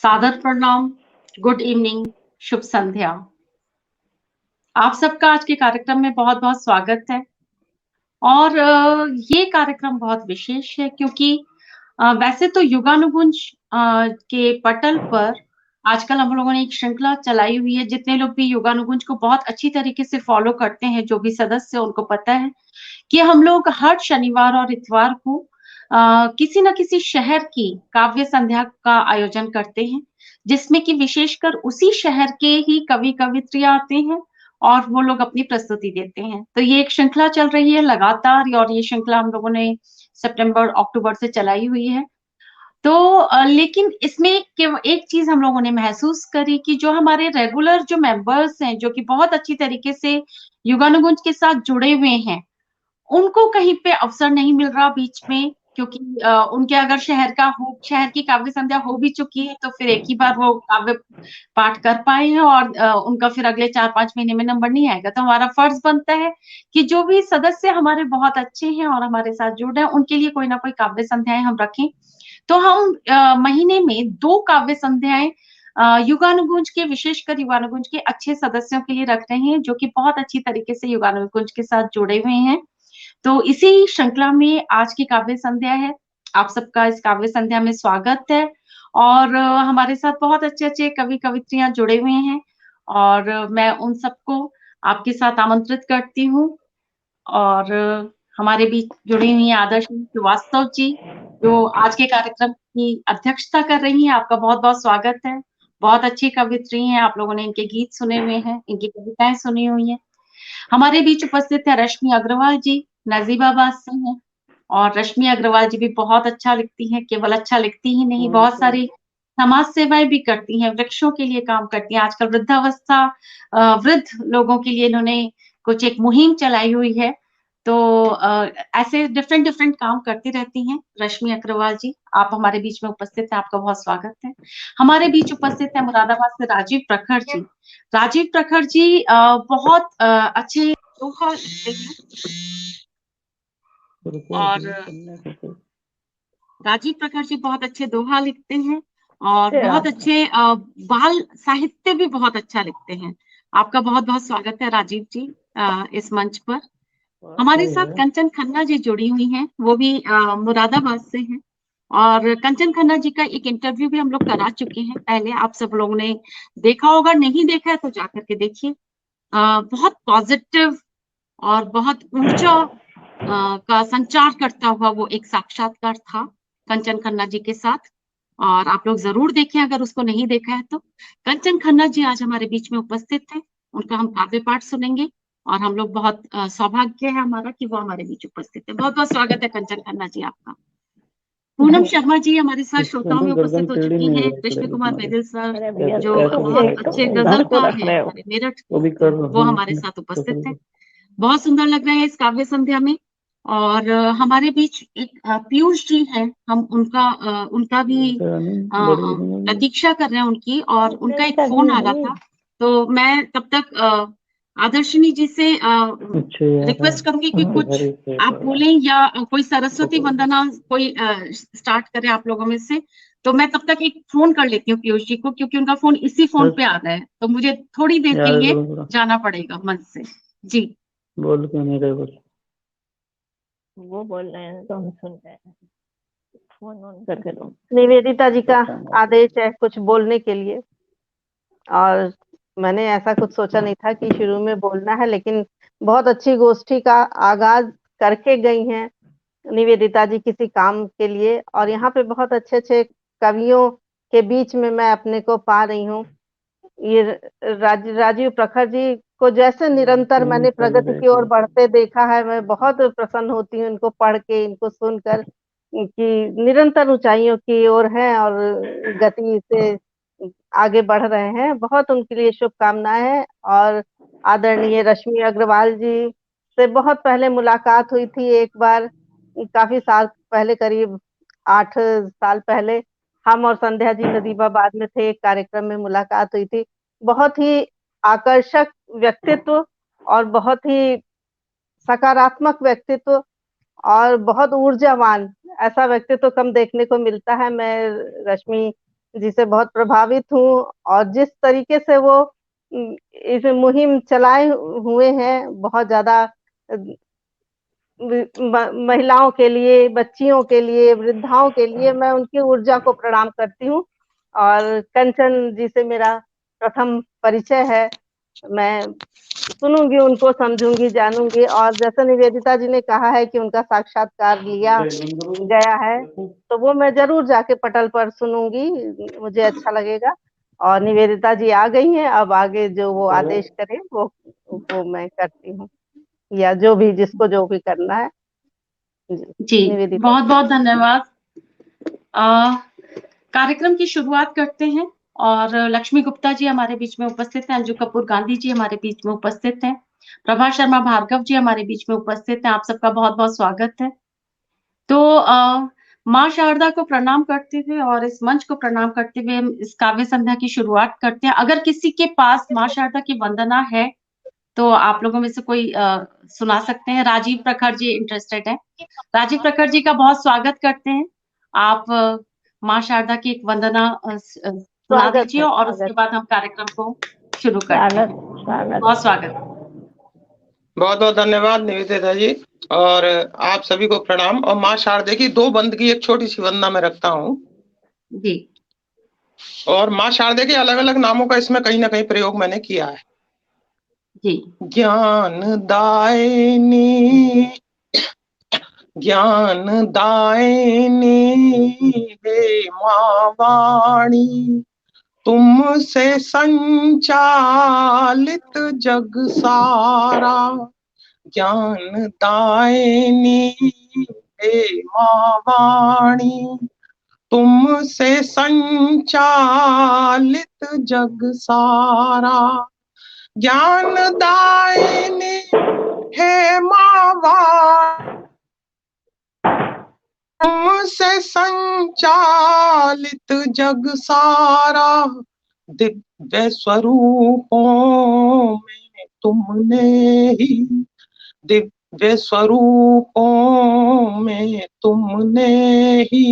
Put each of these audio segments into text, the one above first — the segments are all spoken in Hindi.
सादर प्रणाम, गुड इवनिंग, शुभ संध्या। आप सबका आज के कार्यक्रम में बहुत-बहुत स्वागत है। और ये कार्यक्रम बहुत विशेष है क्योंकि वैसे तो युगानुगुंज के पटल पर आजकल हम लोगों ने एक श्रृंखला चलाई हुई है। जितने लोग भी युगानुगुंज को बहुत अच्छी तरीके से फॉलो करते हैं, जो भी सदस्य उनको पता है कि हम लोग हर शनिवार और इतवार को किसी न किसी शहर की काव्य संध्या का आयोजन करते हैं, जिसमें कि विशेषकर उसी शहर के ही कवि-कवियत्री आते हैं और वो लोग अपनी प्रस्तुति देते हैं। तो ये एक श्रृंखला चल रही है लगातार और ये श्रृंखला हम लोगों ने सितंबर, अक्टूबर से चलाई हुई है। तो लेकिन इसमें केव एक चीज़ हम लोगों ने महसूस करी कि जो हमारे रेगुलर जो मेंबर्स हैं, जो कि बहुत अच्छी तरीके से युगानुगुंज के साथ जुड़े हुए हैं, उनको कहीं पे अवसर नहीं मिल रहा बीच में क्योंकि उनके अगर शहर की काव्य संध्या हो भी चुकी है, तो फिर एक ही बार वो काव्य पाठ कर पाए हैं और उनका फिर अगले 4-5 महीने में नंबर नहीं आएगा। तो हमारा फर्ज़ बनता है कि जो भी सदस्य हमारे बहुत अच्छे हैं और हमारे साथ जुड़ रहे हैं, उनके लिए कोई ना कोई काव्य संध्याएँ हम रखें। तो हम महीने में 2 काव्य संध्याएँ युगानुगुंज के विशेषकर युगानुगुंज के अच्छे सदस्यों के लिए रख रहे हैं, जो कि बहुत अच्छी तरीके से युगानुगुंज के साथ जुड़े हुए हैं। तो इसी श्रृंखला में आज की काव्य संध्या है। आप सबका इस काव्य संध्या में स्वागत है और हमारे साथ बहुत अच्छे-अच्छे कवि-कवित्रियाँ जुड़े हुए हैं और मैं उन सबको आपके साथ आमंत्रित करती हूँ और हमारे बीच जुड़ी हुई हैं आदर्शनी श्रीवास्तव जी, जो आज के कार्यक्रम की अध्यक्षता कर रही हैं। आपका बहुत-बहुत स्वागत है। बहुत अच्छी कवियत्री हैं, आप लोगों ने इनके गीत सुने हुए हैं, इनकी कविताएँ सुनी हुई हैं। हमारे बीच उपस्थित है रश्मि अग्रवाल जी, नजीबाबाद से हैं और रश्मि अग्रवाल जी भी बहुत अच्छा लिखती हैं, केवल अच्छा लिखती ही नहीं, बहुत सारी समाज सेवाएँ भी करती हैं, वृक्षों के लिए काम करती हैं। आजकल वृद्धावस्था वृद्ध लोगों के लिए इन्होंने कुछ एक मुहिम चलाई हुई है, तो ऐसे डिफरेंट काम करती रहती हैं रश्मि अग्रवाल जी। आप हमारे बीच में उपस्थित हैं, आपका बहुत स्वागत है। हमारे बीच उपस्थित है मुरादाबाद से राजीव प्रखर जी। राजीव प्रखर जी बहुत अच्छे दोहा लिखते हैं और राजीव प्रखर जी बहुत अच्छे दोहा लिखते हैं और बहुत अच्छे बाल साहित्य भी बहुत अच्छा लिखते हैं। आपका बहुत-बहुत स्वागत है राजीव जी इस मंच पर। हमारे साथ कंचन खन्ना जी जुड़ी हुई हैं, वो भी मुरादाबाद से हैं और कंचन खन्ना जी का एक इंटरव्यू भी हम लोग करा चुके हैं पहले, आप सब लोगों ने देखा होगा, नहीं देखा है तो जाकर के देखिए। बहुत पॉजिटिव और बहुत ऊर्जा का संचार करता हुआ वो एक साक्षात्कार था कंचन खन्ना जी के साथ और आप लोग ज़रूर देखें अगर उसको नहीं देखा है तो। कंचन खन्ना जी आज हमारे बीच में उपस्थित थे, उनका हम काव्य पाठ सुनेंगे और हम लोग बहुत सौभाग्य है हमारा कि वो हमारे बीच उपस्थित है। बहुत-बहुत स्वागत है कंचन खन्ना जी आपका। पूनम शर्मा जी हमारे साथ श्रोताओं में उपस्थित हो चुकी हैं। कृष्ण कुमार बेदल सर जो बहुत अच्छे गज़लकार हैं हमारे मेरठ, वो हमारे साथ उपस्थित हैं। बहुत सुंदर लग रहा है इस काव्य संध्या में और हमारे बीच एक पीयूष जी हैं, हम उनका भी प्रतीक्षा कर रहे हैं उनकी और उनका एक फ़ोन आ रहा था, तो मैं तब तक आदर्शिनी जी से रिक्वेस्ट करूँगी कि कुछ आप बोलें या कोई सरस्वती वंदना कोई स्टार्ट करें आप लोगों में से, तो मैं तब तक एक फ़ोन कर लेती हूँ पीयूष जी को क्योंकि उनका फ़ोन इसी फ़ोन पे आ रहा है, तो मुझे थोड़ी देर के लिए जाना पड़ेगा मंच से। जी। बोल क्यों नहीं रहे बोल? वो बोल रहे हैं तो हम सुन रहे हैं। फोन ऑन करके दो। निवेदिता जी का आदेश है कुछ बोलने के लिए और मैंने ऐसा कुछ सोचा नहीं था कि शुरू में बोलना है, लेकिन बहुत अच्छी गोष्ठी का आगाज करके गई हैं निवेदिता जी किसी काम के लिए और यहाँ पे बहुत अच्छे कवियों के बीच में मैं अपने को पा रही हूँ। ये राजीव प्रखर जी को जैसे निरंतर मैंने प्रगति की ओर बढ़ते देखा है, मैं बहुत प्रसन्न होती हूँ इनको पढ़ के, इनको सुनकर कि निरंतर ऊंचाइयों की ओर हैं और गति से आगे बढ़ रहे हैं। बहुत उनके लिए शुभकामनाएं हैं। और आदरणीय रश्मि अग्रवाल जी से बहुत पहले मुलाकात हुई थी एक बार, काफी साल पहले, करीब 8 साल पहले हम और संध्या जी नजीबाबाद में थे, एक कार्यक्रम में मुलाकात हुई थी। बहुत ही आकर्षक व्यक्तित्व और बहुत ही सकारात्मक व्यक्तित्व और बहुत ऊर्जावान, ऐसा व्यक्तित्व कम देखने को मिलता है। मैं रश्मि जिसे बहुत प्रभावित हूँ, और जिस तरीके से वो इस मुहिम चलाए हुए हैं, बहुत ज़्यादा महिलाओं के लिए, बच्चियों के लिए, वृद्धाओं के लिए, मैं उनकी ऊर्जा को प्रणाम करती हूँ। और कंचन जी से मेरा प्रथम परिचय है। मैं सुनूंगी, उनको समझूंगी, जानूंगी, और जैसा निवेदिता जी ने कहा है कि उनका साक्षात्कार लिया गया है, तो वो मैं जरूर जाके पटल पर सुनूंगी, मुझे अच्छा लगेगा। और निवेदिता जी आ गई हैं, अब आगे जो वो आदेश करें वो मैं करती हूँ, या जो भी जिसको जो भी करना है। जी, निवेदिता। बहुत-बहुत धन्यवाद। कार्यक्रम की शुरुआत करते हैं और लक्ष्मी गुप्ता जी हमारे बीच में उपस्थित हैं, अंजू कपूर गांधी जी हमारे बीच में उपस्थित हैं, प्रभा शर्मा भार्गव जी हमारे बीच में उपस्थित हैं। आप सबका बहुत-बहुत स्वागत है। तो माँ शारदा को प्रणाम करते हुए और इस मंच को प्रणाम करते हुए हम इस काव्य संध्या की शुरुआत करते हैं। अगर किसी के पास माँ शारदा की वंदना है, तो आप लोगों में से कोई सुना सकते हैं। राजीव प्रखर जी इंटरेस्टेड हैं। राजीव प्रखर जी का बहुत स्वागत करते हैं। आप माँ शारदा की एक वंदना सुना स्वागत दीजिए है, और उसके स्वागत, बाद हम कार्यक्रम को शुरू करते हैं। स्वागत, बहुत स्वागत। बहुत बहुत धन्यवाद निवेदिता जी, और आप सभी को प्रणाम। और माँ शारदे की 2 बंद की एक छोटी सी वंदना मैं रखता हूँ। जी और माँ शारदे के अलग अलग नामों का इसमें कहीं ना कहीं प्रयोग मैंने किया है। जी ज्ञान दायिनी, ज्ञान दायिनी हे माँ वाणी, तुमसे संचालित जग सारा। ज्ञान दायिनी हे माँ वाणी, तुमसे संचालित जग सारा। ज्ञान दायिनी हे माँ वाणी, तुमसे संचालित जग सारा। दिव्य स्वरूपों में तुमने ही, दिव्य स्वरूपों में तुमने ही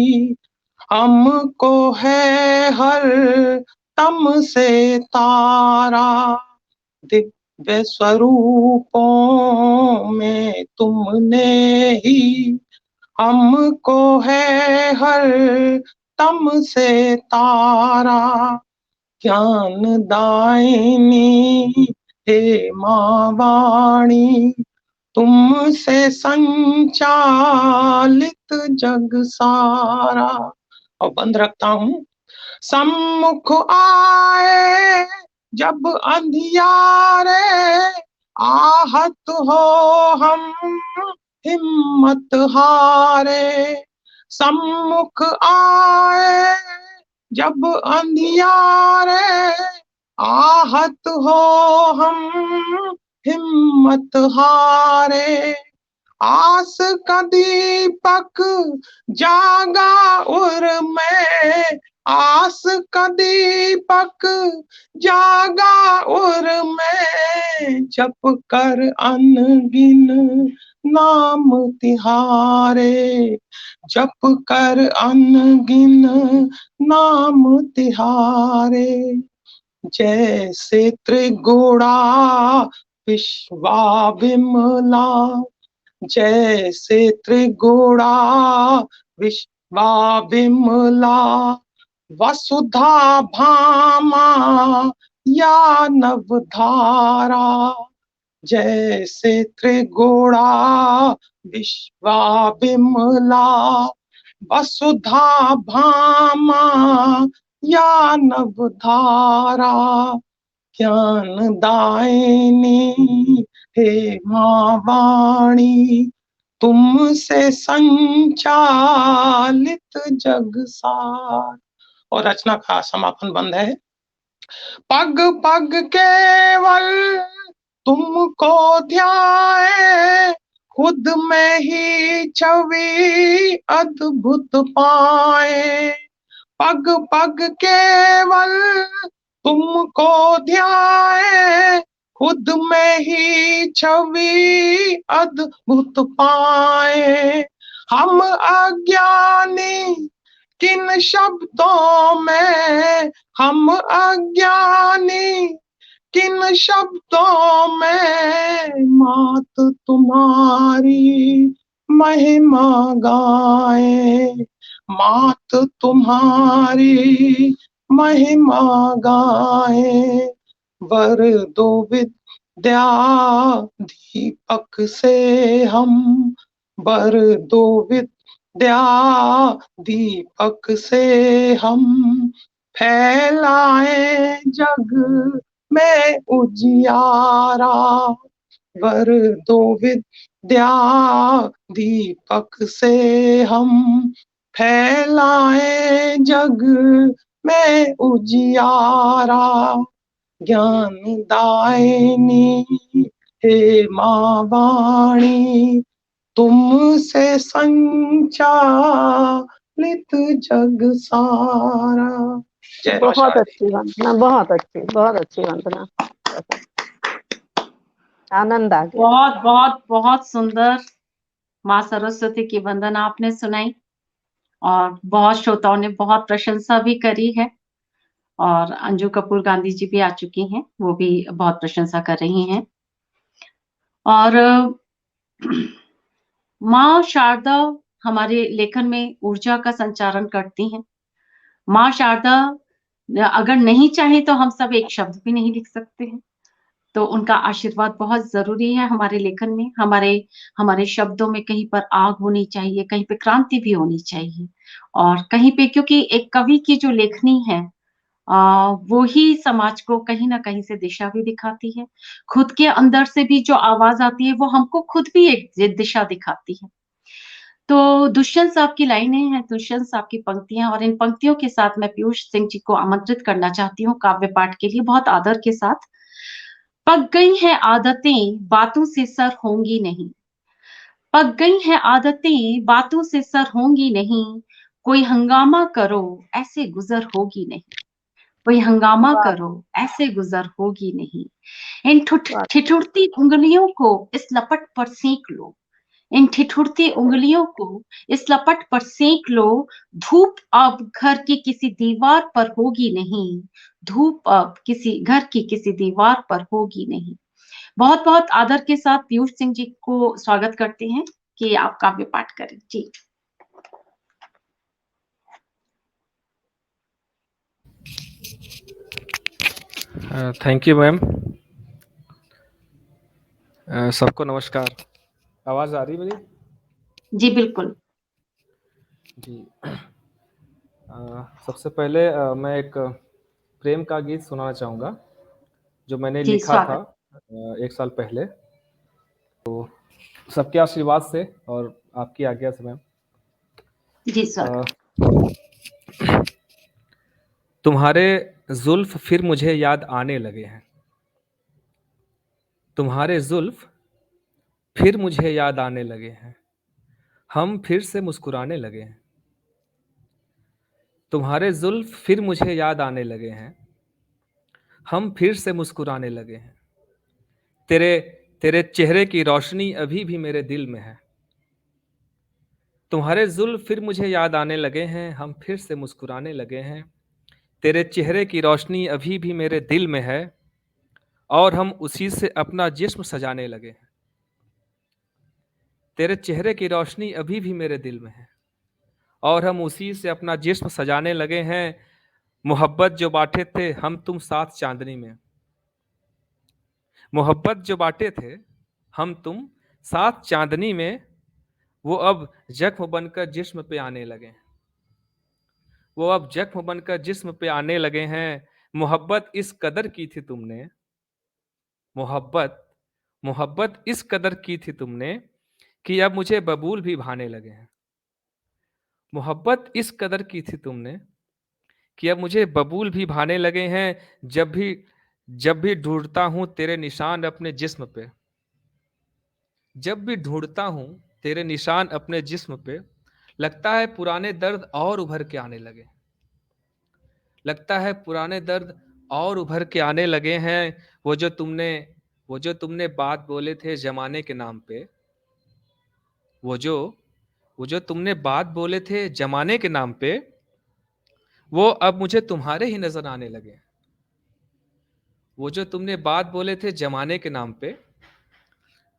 हमको है हर तम से तारा। दिव्य स्वरूपों में तुमने ही हमको है हर तम से तारा। ज्ञान दायिनी हे माँ वाणी, तुमसे संचालित जग सारा। और बंद रखता हूँ। सम्मुख आए जब अंधियारे, आहत हो हम हिम्मत हारे। सम्मुख आए जब अंधियारे, आहत हो हम हिम्मत हारे। आस का दीपक जागा उर में, आस का दीपक जागा उर में, जप कर अनगिन नाम तिहारे। जप कर अनगिन नाम तिहारे। जैसे त्रिगुणा विश्वा विमला, जैसे त्रिगुणा विश्वा विमला, वसुधा भामा या नवधारा। जैसे त्रिगुणा विश्वा विमला, वसुधा भामा या नवधारा। ज्ञान दायिनी हे माँ वाणी, तुमसे संचालित जग सार। और रचना का समापन बंद है। पग पग केवल तुमको ध्याए, खुद में ही छवि अद्भुत पाए। पग पग केवल तुमको ध्याए, खुद में ही छवि अद्भुत पाए। हम अज्ञानी किन शब्दों में हम अज्ञानी, किन शब्दों में मात तुम्हारी महिमा गाए, मात तुम्हारी महिमा गाए। वर दो विद्या दीपक से हम, वर दो विद्या दीपक से हम फैलाए जग में उजियारा। वर दो विद्या दीपक से हम फैलाए जग में उजियारा। ज्ञान दायिनी हे माँ वाणी, तुमसे संचालित जग सारा। जय माँ बहुत शारदे। अच्छी वंदना, बहुत अच्छी वंदना। आनंद आ गया। बहुत बहुत बहुत सुंदर माँ सरस्वती की वंदना आपने सुनाई और बहुत श्रोताओं ने बहुत प्रशंसा भी करी है। और अंजू कपूर गांधी जी भी आ चुकी हैं, वो भी बहुत प्रशंसा कर रही हैं। और माँ शारदा हमारे लेखन में ऊर्जा का संचारण करती हैं। माँ शारदा अगर नहीं चाहे तो हम सब एक शब्द भी नहीं लिख सकते हैं। तो उनका आशीर्वाद बहुत जरूरी है हमारे लेखन में। हमारे शब्दों में कहीं पर आग होनी चाहिए, कहीं पे क्रांति भी होनी चाहिए, और कहीं पे, क्योंकि एक कवि की जो लेखनी है वो ही समाज को कहीं ना कहीं से दिशा भी दिखाती है। खुद के अंदर से भी जो आवाज आती है वो हमको खुद भी एक दिशा दिखाती है। तो दुष्यंत साहब की लाइनें हैं, दुष्यंत साहब की पंक्तियां, और इन पंक्तियों के साथ मैं पीयूष सिंह जी को आमंत्रित करना चाहती हूँ काव्य पाठ के लिए, बहुत आदर के साथ। पक गई हैं आदतें बातों से सर होंगी नहीं, पक गई हैं आदतें बातों से सर होंगी नहीं, कोई हंगामा करो ऐसे गुजर होगी नहीं, कोई हंगामा वाह करो ऐसे गुजर होगी नहीं। इन वाह। ठिठुरती उंगलियों को इस लपट पर सेक लो, इन ठिठुरती उंगलियों को इस लपट पर सेक लो, धूप अब घर की किसी दीवार पर होगी नहीं, धूप अब किसी घर की किसी दीवार पर होगी नहीं। बहुत बहुत आदर के साथ पीयूष सिंह जी को स्वागत करते हैं कि आप काव्य पाठ करें जी। Thank you ma'am. सबको नमस्कार। आवाज आ रही मेरी? जी बिल्कुल। जी। सबसे पहले मैं एक प्रेम का गीत सुनाना चाहूँगा जो मैंने जी लिखा था स्वागत। 1 साल पहले। तो सबके आशीर्वाद से और आपकी आज्ञा से मैम। जी स्वागत। तुम्हारे जुल्फ फिर मुझे याद आने लगे हैं, तुम्हारे जुल्फ फिर मुझे याद आने लगे हैं, हम फिर से मुस्कुराने लगे हैं। तुम्हारे जुल्फ फिर मुझे याद आने लगे हैं, हम फिर से मुस्कुराने लगे हैं। तेरे तेरे चेहरे की रोशनी अभी भी मेरे दिल में है। तुम्हारे जुल्फ फिर मुझे याद आने लगे हैं, हम फिर से मुस्कुराने लगे हैं। तेरे चेहरे की रोशनी अभी भी मेरे दिल में है और हम उसी से अपना जिस्म सजाने लगे हैं। तेरे चेहरे की रोशनी अभी भी मेरे दिल में है और हम उसी से अपना जिस्म सजाने लगे हैं। मोहब्बत जो बांटे थे हम तुम साथ चांदनी में, मोहब्बत जो बांटे थे हम तुम साथ चांदनी में, वो अब जख्म बनकर जिस्म पे आने लगे हैं, वो अब जख्म बनकर जिस्म पे आने लगे हैं। मोहब्बत इस कदर की थी तुमने, मोहब्बत मोहब्बत इस कदर की थी तुमने कि अब मुझे बबूल भी भाने लगे हैं। मोहब्बत इस कदर की थी तुमने कि अब मुझे बबूल भी भाने लगे हैं। जब भी ढूंढता हूं तेरे निशान अपने जिस्म पे, जब भी ढूंढता हूं तेरे निशान अपने जिस्म पे, लगता है पुराने दर्द और उभर के आने लगे, लगता है पुराने दर्द और उभर के आने लगे हैं। वो जो तुमने बात बोले थे जमाने के नाम पे, वो जो तुमने बात बोले थे जमाने के नाम पे, वो अब मुझे तुम्हारे ही नजर आने लगे। वो जो तुमने बात बोले थे जमाने के नाम पे,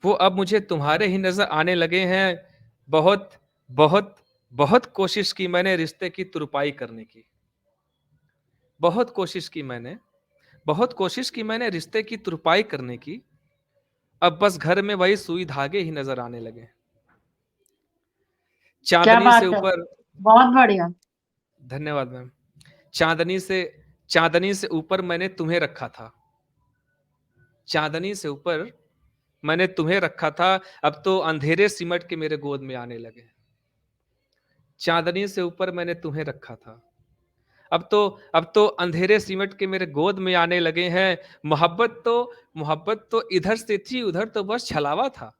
वो अब मुझे तुम्हारे ही नजर आने लगे हैं। बहुत बहुत बहुत कोशिश की मैंने रिश्ते की तुरपाई करने की। बहुत कोशिश की मैंने, बहुत कोशिश की मैंने रिश्ते की तुरपाई करने की। अब बस घर में वही सुई धागे ही नजर आने लगे। क्या चांदनी से बात है, ऊपर, बहुत बढ़िया। धन्यवाद मैम। चांदनी से ऊपर मैंने तुम्हें रखा था। चांदनी से ऊपर मैंने तुम्हें रखा था, अब तो अंधेरे सिमट के मेरे गोद में आने लगे। चांदनी से ऊपर मैंने तुम्हें रखा था, अब तो अंधेरे सिमट के मेरे गोद में आने लगे हैं। मोहब्बत तो इधर से थी, उधर तो बस छलावा था।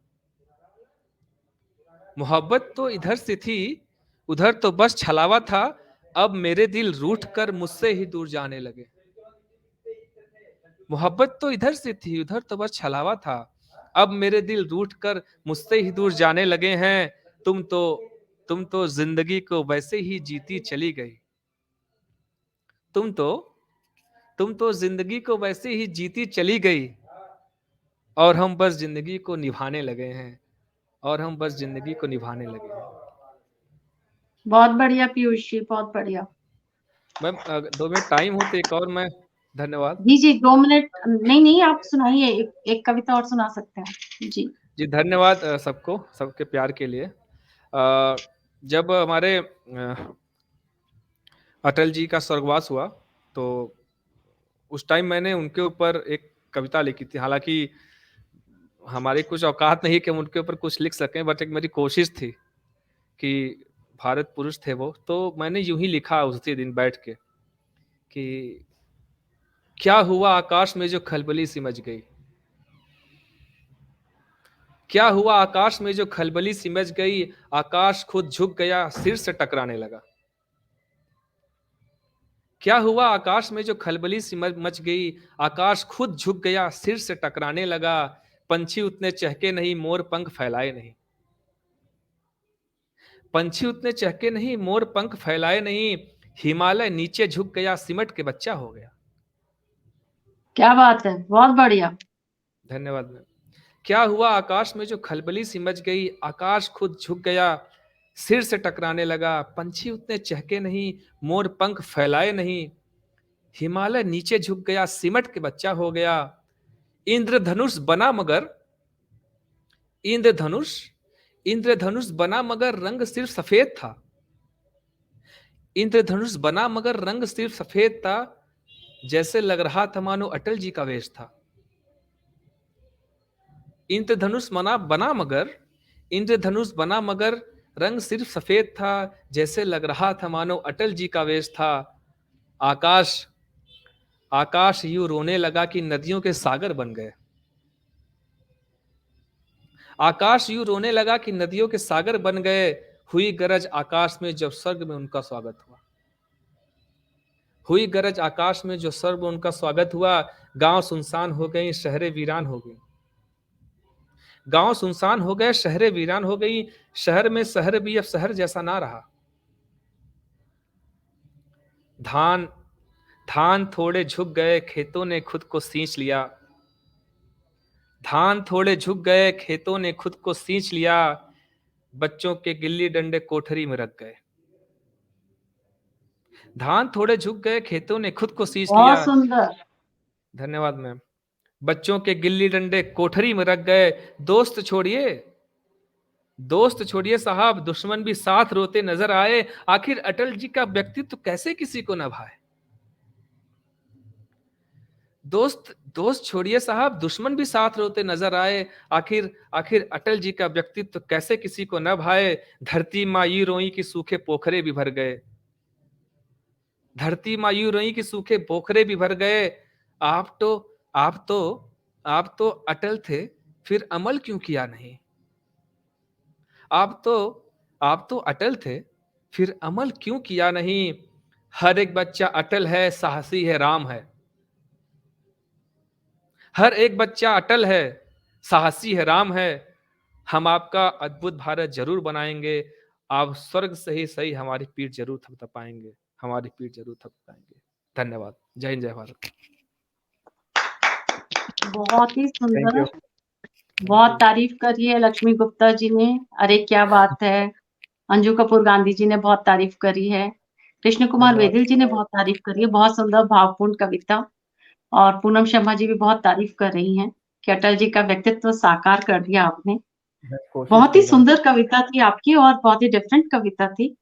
मोहब्बत तो इधर से थी, उधर तो बस छलावा था। अब मेरे दिल रूठ कर मुझसे ही दूर जाने लगे। मोहब्बत तो इधर से थी, उधर तो बस छलावा था। अब मेरे दिल रूठ कर मुझसे ही दूर जाने लगे हैं। तुम तो जिंदगी को वैसे ही जीती चली गई। तुम तो तुम तो जिंदगी को वैसे ही जीती चली गई, और हम बस जिंदगी को निभाने लगे हैं। और हम बस जिंदगी को निभाने लगे हैं। बहुत बढ़िया पीयूष जी, बहुत बढ़िया। मैम 2 मिनट टाइम हो तो एक और मैं, धन्यवाद जी जी, 2 मिनट नहीं नहीं, आप सुनाइए, एक कविता और सुना सकते हैं जी। जी। धन्यवाद सबको, सबके प्यार के लिए। जब हमारे अटल जी का स्वर्गवास हुआ, तो उस टाइम मैंने उनके ऊपर एक कविता लिखी थी। हालांकि हमारी कुछ औकात नहीं कि हम उनके ऊपर कुछ लिख सकें, बट एक मेरी कोशिश थी कि भारत पुरुष थे वो, तो मैंने यूं ही लिखा उसी दिन बैठ के कि क्या हुआ आकाश में जो खलबली सिमज गई। क्या हुआ आकाश में जो खलबली सिमज गई, आकाश खुद झुक गया, सिर से टकराने लगा। क्या हुआ आकाश में जो खलबली सिमज मच गई, आकाश खुद झुक गया, सिर से टकराने लगा। पंछी उतने चहके नहीं, मोर पंख फैलाए नहीं। पंछी उतने चहके नहीं, मोर पंख फैलाए नहीं। हिमालय नीचे झुक गया, सिमट के बच्चा हो गया। क्या बात है, बहुत बढ़िया। धन्यवाद मैम। क्या हुआ आकाश में जो खलबली सिमज गई, आकाश खुद झुक गया, सिर से टकराने लगा। पंछी उतने चहके नहीं, मोर पंख फैलाए नहीं। हिमालय नीचे झुक गया, सिमट के बच्चा हो गया। इंद्रधनुष बना मगर इंद्रधनुष इंद्रधनुष बना मगर रंग सिर्फ सफेद था। इंद्रधनुष बना मगर रंग सिर्फ सफेद था, जैसे लग रहा था मानो अटल जी का वेश था। इंद्रधनुष बना मगर रंग सिर्फ सफेद था, जैसे लग रहा था मानो अटल जी का वेश था। आकाश आकाश यूं रोने लगा कि नदियों के सागर बन गए। आकाश यूं रोने लगा कि नदियों के सागर बन गए। हुई गरज आकाश में जब स्वर्ग में उनका स्वागत हुआ। हुई गरज आकाश में जो स्वर्ग में उनका स्वागत हुआ। गांव सुनसान हो गई, शहरें वीरान हो गई। गांव सुनसान हो गए, शहरें वीरान हो गई। शहर में शहर भी अब शहर जैसा ना रहा। धान धान थोड़े झुक गए, खेतों ने खुद को सींच लिया। धान थोड़े झुक गए, खेतों ने खुद को सींच लिया। बच्चों के गिल्ली डंडे कोठरी में रख गए। धान थोड़े झुक गए, खेतों ने खुद को सींच बहुत लिया। सुंदर। धन्यवाद मैम। बच्चों के गिल्ली डंडे कोठरी में रख गए। दोस्त छोड़िए साहब, दुश्मन भी साथ रोते नजर आए। आखिर अटल जी का व्यक्तित्व कैसे किसी को न भाए। दोस्त छोड़िए साहब, दुश्मन भी साथ रोते नजर आए। आखिर अटल जी का व्यक्तित्व कैसे किसी को न भाए। धरती माँ यूं रोई कि सूखे पोखरे भी भर गए। धरती माँ यूं रोई कि सूखे पोखरे भी भर गए। आप तो आप तो आप तो अटल थे, फिर अमल क्यों किया नहीं। आप तो अटल थे, फिर अमल क्यों किया नहीं। हर एक बच्चा अटल है, साहसी है, राम है। हर एक बच्चा अटल है, साहसी है, राम है। हम आपका अद्भुत भारत जरूर बनाएंगे। आप स्वर्ग से ही सही हमारी पीठ जरूर थपथपाएंगे। हमारी पीठ जरूर थपथपाएंगे। धन्यवाद। जय हिंद, जय भारत। बहुत ही थैंक सुंदर, यू। बहुत तारीफ करी है लक्ष्मी गुप्ता जी ने। अरे क्या बात है। अंजू कपूर गांधी जी ने बहुत तारीफ करी है। कृष्ण कुमार धन्यवाद। वेदिल जी ने बहुत तारीफ करी है। बहुत सुंदर भावपूर्ण कविता। और पूनम शर्मा जी भी बहुत तारीफ कर रही हैं कि अटल जी का व्यक्तित्व साकार कर दिया आपने। मैं कोशिश बहुत ही कर रहा हूँ। सुंदर कविता थी आपकी और बहुत ही डिफरेंट कविता थी।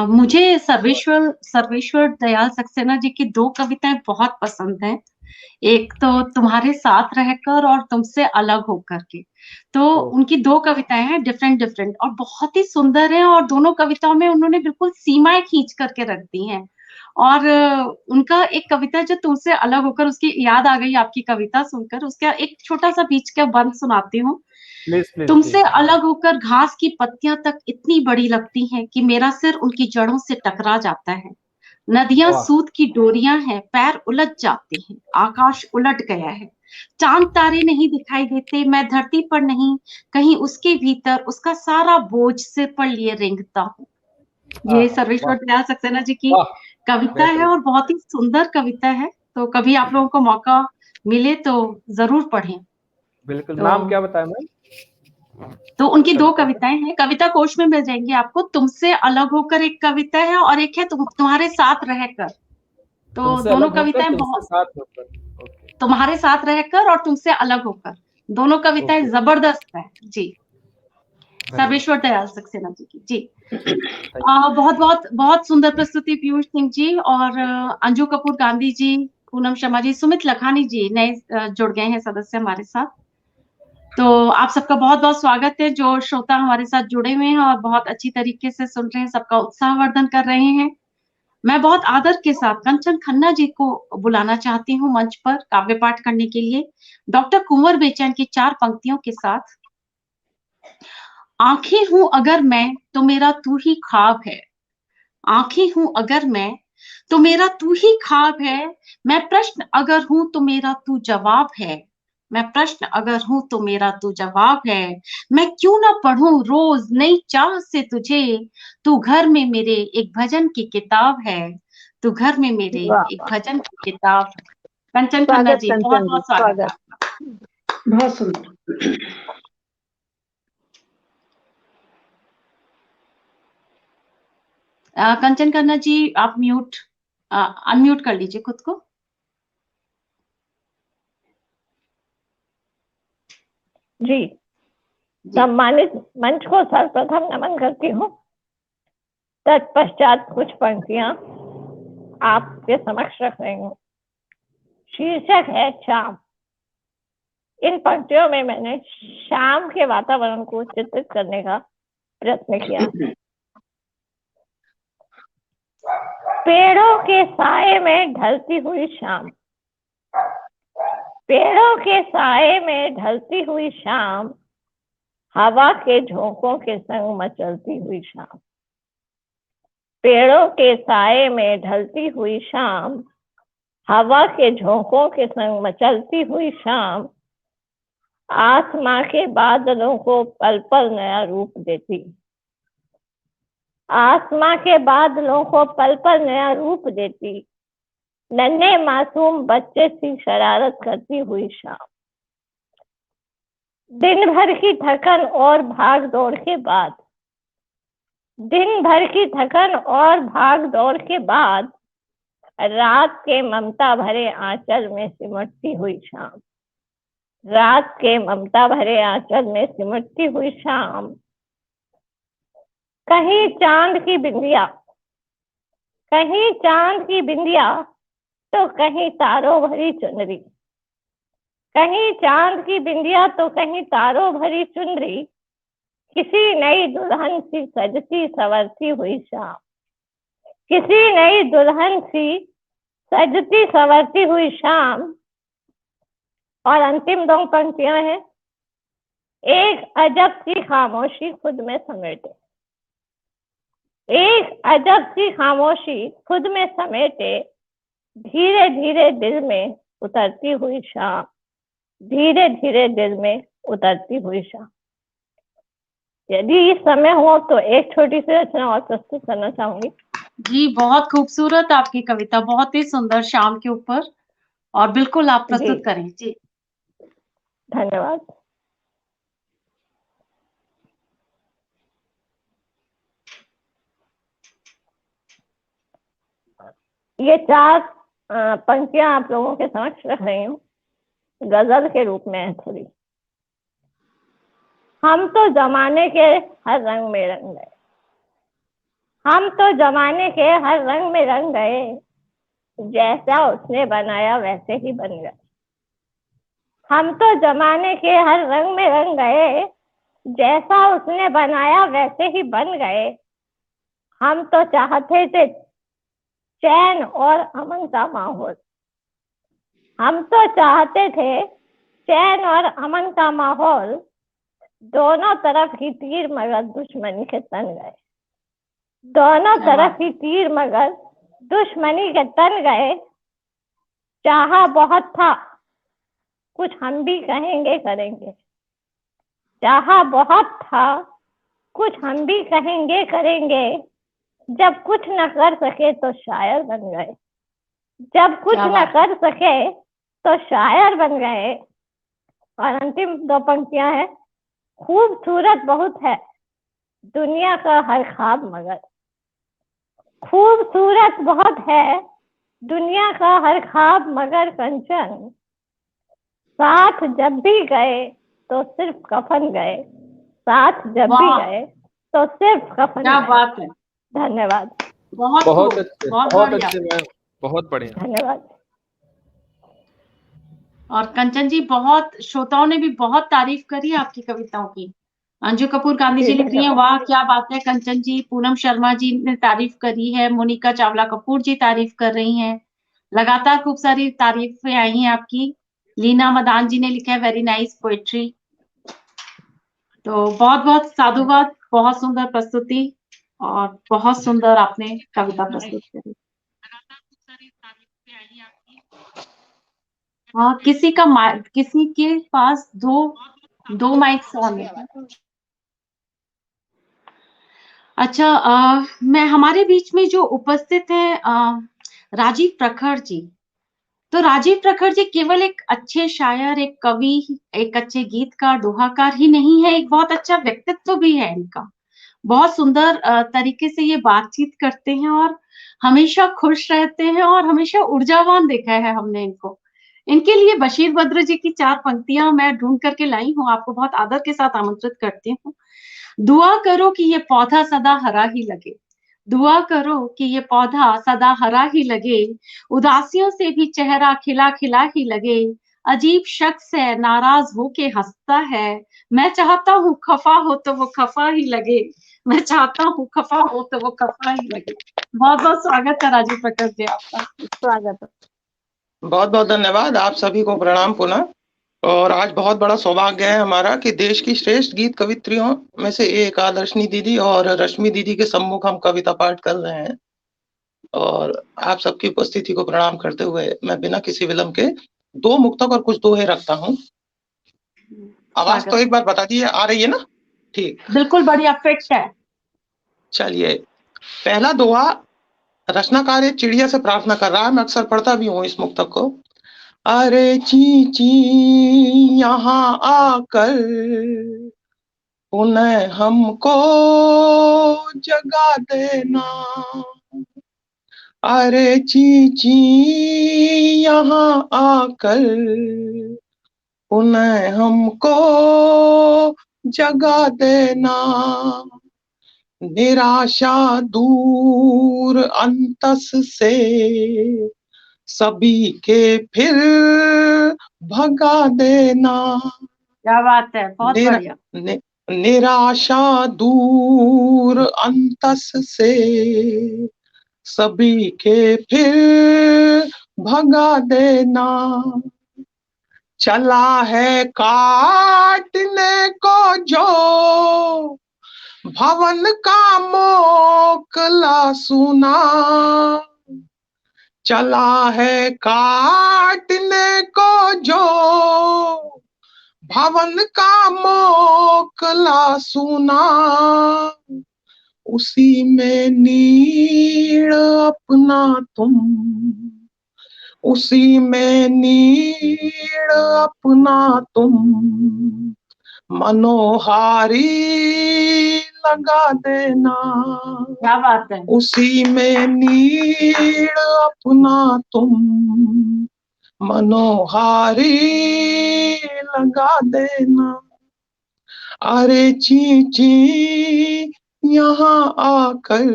मुझे सर्वेश्वर सर्वेश्वर दयाल सक्सेना जी की 2 कविताएं बहुत पसंद हैं। एक तो तुम्हारे साथ रहकर और तुमसे अलग होकर के। तो ओह, उनकी 2 कविताएं हैं डिफरेंट डिफरेंट और बहुत ही सुंदर हैं और दोनों कविताओं में उन्होंने बिल्कुल सीमाएं खींच करके रख दी हैं। और उनका एक कविता जो तुमसे अलग होकर, उसकी याद आ गई आपकी कविता सुनकर, उसका एक छोटा-सा बीच का बंद सुनाती हूँ। प्लीज प्लीज तुमसे प्लीज। अलग होकर घास की पत्तियां तक इतनी बड़ी लगती हैं कि मेरा सिर उनकी जड़ों से टकरा जाता है। नदियां वाह, सूत की डोरियां हैं, पैर उलझ जाते हैं, आकाश उलट गया है। चांद तारे नहीं दिखाई देते, मैं धरती पर नहीं, कहीं उसके भीतर उसका सारा बोझ सिर पर लिए रेंगता हूँ। ये आहा, सर्वेश्वर वाह दयाल सक्सेना जी की वाह, कविता है बेहतरीन। और बहुत ही सुंदर कविता है। तो कभी आप लोगों को मौका मिले तो जरूर पढ़ें। बिल्कुल। तो नाम क्या बताया मैम? उनकी 2 कविता का? कविताएं हैं, कविता कोश में मिल जाएंगी आपको। तुमसे अलग होकर एक कविता है और एक है तुम्हारे साथ रहकर। तो तुमसे दोनों अलग होकर, कविताएं तुमसे बहुत, साथ होकर। ओके तुम्हारे साथ रहकर और तुमसे अलग होकर, दोनों कविताएं ओके। जबरदस्त है जी। धन्यवाद। सर्वेश्वर दयाल सक्सेना जी की जी। थैंक बहुत बहुत बहुत सुंदर प्रस्तुति पीयूष सिंह जी और अंजू कपूर गांधी जी, पूनम शर्मा जी, सुमित लखानी जी नए जुड़ गए हैं सदस्य हमारे साथ। तो आप सबका बहुत बहुत स्वागत है। जो श्रोता हमारे साथ जुड़े हुए हैं और बहुत अच्छी तरीके से सुन रहे हैं, सबका उत्साहवर्धन कर रहे हैं। मैं बहुत आदर के साथ कंचन खन्ना जी को बुलाना चाहती हूँ मंच पर काव्य पाठ करने के लिए, डॉक्टर कुंवर बेचैन की 4 पंक्तियों के साथ। आंखें हूं अगर मैं तो मेरा तू ही ख्वाब है। आंखें हूं अगर मैं तो मेरा तू ही ख्वाब है। मैं प्रश्न अगर हूं तो मेरा तू जवाब है। मैं प्रश्न अगर हूं तो मेरा तू जवाब है। मैं क्यों ना पढ़ूं रोज नई चाह से तुझे। तू घर में मेरे एक भजन की किताब है। तू घर में मेरे वाह एक वाह। भजन की किताब है। कंचन खन्ना स्वागत जी, बहुत कंचन जी, बहुत स्वागत है स्वागत। आपका। बहुत सुंदर। कंचन खन्ना जी, आप अनम्यूट कर लीजिए खुद को। जी, सम्मानित मंच को सर्वप्रथम नमन करती हूँ। तत्पश्चात कुछ पंक्तियां आपके समक्ष रख रही हूँ। शीर्षक है शाम। इन पंक्तियों में मैंने शाम के वातावरण को चित्रित करने का प्रयत्न किया। पेड़ों के साए में ढलती हुई शाम। पेड़ों के साए में ढलती हुई शाम, हवा के झोंकों के संग मचलती हुई शाम। पेड़ों के साए में ढलती हुई शाम, हवा के झोंकों के संग मचलती हुई शाम, आसमां के बादलों को पल पल नया रूप देती। आसमां के बादलों को पल पल नया रूप देती। नन्हे मासूम बच्चे सी शरारत करती हुई शाम। दिन भर की थकन और भाग दौड़ के बाद, दिन भर की थकन और भाग दौड़ के बाद, रात के ममता भरे आंचल में सिमटती हुई शाम। रात के ममता भरे आंचल में सिमटती हुई शाम। कहीं चांद की बिंदिया, कहीं चांद की बिंदिया तो कहीं तारों भरी चुनरी। कहीं चांद की बिंदिया तो कहीं तारों भरी चुनरी। किसी नई दुल्हन सी सजती संवरती हुई शाम। किसी नई दुल्हन सी सजती संवरती हुई शाम। और अंतिम 2 पंक्तियां हैं। एक अजब सी खामोशी खुद में समेटे। एक अजब सी खामोशी खुद में समेटे, धीरे धीरे दिल में उतरती हुई शाम। धीरे धीरे दिल में उतरती हुई शाम। यदि समय हो तो एक छोटी सी रचना और प्रस्तुत करना चाहूंगी। जी, बहुत खूबसूरत आपकी कविता, बहुत ही सुंदर शाम के ऊपर, और बिल्कुल आप जी प्रस्तुत करें। जी। धन्यवाद। ये 4 पंक्तियां आप लोगों के समक्ष रख रही हूँ, गजल के रूप में है थोड़ी। हम तो जमाने के हर रंग में रंग गए, हम तो जमाने के हर रंग में रंग गए, जैसा उसने बनाया वैसे ही बन गए। हम तो जमाने के हर रंग में रंग गए, जैसा उसने बनाया वैसे ही बन गए। हम तो चाहते थे चैन और अमन का माहौल, हम तो चाहते थे चैन और अमन का माहौल, दोनों तरफ ही तीर मगर दुश्मनी के तन गए, दोनों क्या तरफ बात ही तीर मगर दुश्मनी के तन गए। चाहा बहुत था कुछ हम भी कहेंगे करेंगे, चाहा बहुत था कुछ हम भी कहेंगे करेंगे, जब कुछ न कर सके तो शायर बन गए, जब कुछ क्या न बात कर सके तो शायर बन गए। और अंतिम 2 पंक्तियां हैं। खूबसूरत बहुत है दुनिया का हर ख्वाब मगर, खूबसूरत बहुत है दुनिया का हर ख्वाब मगर कंचन, साथ जब भी गए तो सिर्फ कफन गए, साथ जब भी वाह! गए तो सिर्फ कफन क्या गए। बात है! धन्यवाद। बहुत बहुत खूब, अच्छे, बहुत बहुत बढ़िया। अच्छे मैम, बहुत बढ़िया। धन्यवाद। और कंचन जी, बहुत श्रोताओं ने भी बहुत तारीफ करी आपकी कविताओं की। अंजू कपूर गांधी जी जी लिख रही हैं, धन्यवाद। वाह क्या बात है कंचन जी। पूनम शर्मा जी ने तारीफ करी है, मोनिका चावला कपूर जी तारीफ कर रही हैं। लगातार खूब सारी तारीफें आई हैं आपकी। लीना मदान जी ने लिखा है, वेरी नाइस पोएट्री। तो बहुत बहुत साधुवाद, बहुत सुंदर प्रस्तुति, और बहुत सुंदर आपने कविता प्रस्तुत करी। हाँ, किसी के पास दो माइक्स ऑन है। अच्छा, मैं हमारे बीच में जो उपस्थित है राजीव प्रखर जी। तो राजीव प्रखर जी केवल एक अच्छे शायर, एक कवि, एक अच्छे गीतकार, दोहाकार ही नहीं है, एक बहुत अच्छा व्यक्तित्व भी है इनका। बहुत सुंदर तरीके से ये बातचीत करते हैं, और हमेशा खुश रहते हैं, और हमेशा ऊर्जावान देखा है हमने इनको। इनके लिए बशीर बद्र जी की 4 पंक्तियां मैं ढूंढ करके लाई हूँ, आपको बहुत आदर के साथ आमंत्रित करती हूँ। दुआ करो कि ये पौधा सदा हरा ही लगे, दुआ करो कि ये पौधा सदा हरा ही लगे, उदासियों से भी चेहरा खिला खिला ही लगे, अजीब शख्स है नाराज होके हंसता है, मैं चाहता हूँ खफा हो तो वो खफा ही लगे, मैं चाहता हूँ खफा हो तो वो खफा ही लगे। बहुत बहुत स्वागत है राजीव प्रकाश जी आपका। स्वागत है। बहुत बहुत धन्यवाद, आप सभी को प्रणाम पुनः। और आज बहुत बड़ा सौभाग्य है हमारा कि देश की श्रेष्ठ गीत कवित्रियों में से एक आदर्शनी दीदी और रश्मि दीदी के सम्मुख हम कविता पाठ कर रहे हैं। और आप सबकी उपस्थिति को प्रणाम करते हुए मैं बिना किसी विलंब के 2 मुक्तक और कुछ दोहे रखता हूँ। आवाज तो स्वागत एक बार बता दीजिए, आ रही है ना? ठीक, बिल्कुल बढ़िया, फिट है। चलिए। पहला दोहा, रचनाकार एक चिड़िया से प्रार्थना कर रहा है, मैं अक्सर पढ़ता भी हूँ इस मुक्तक को। अरे चींची यहाँ आकर पुनः हमको जगा देना, अरे चींची यहाँ आकर पुनः हमको जगा देना, निराशा दूर अंतस से सभी के फिर भगा देना, क्या बात है, बहुत निरा, बढ़िया। नि, निराशा दूर अंतस से सभी के फिर भगा देना, चला है काटने को जो भवन का मोकला सुना, चला है काटने को जो भवन का मोकला सुना, उसी में नीड़ अपना तुम, उसी में नीड़ अपना तुम, मनोहारी लगा देना। क्या बात है। उसी में नीड़ अपना तुम, मनोहारी लगा देना। अरे ची यहाँ आकर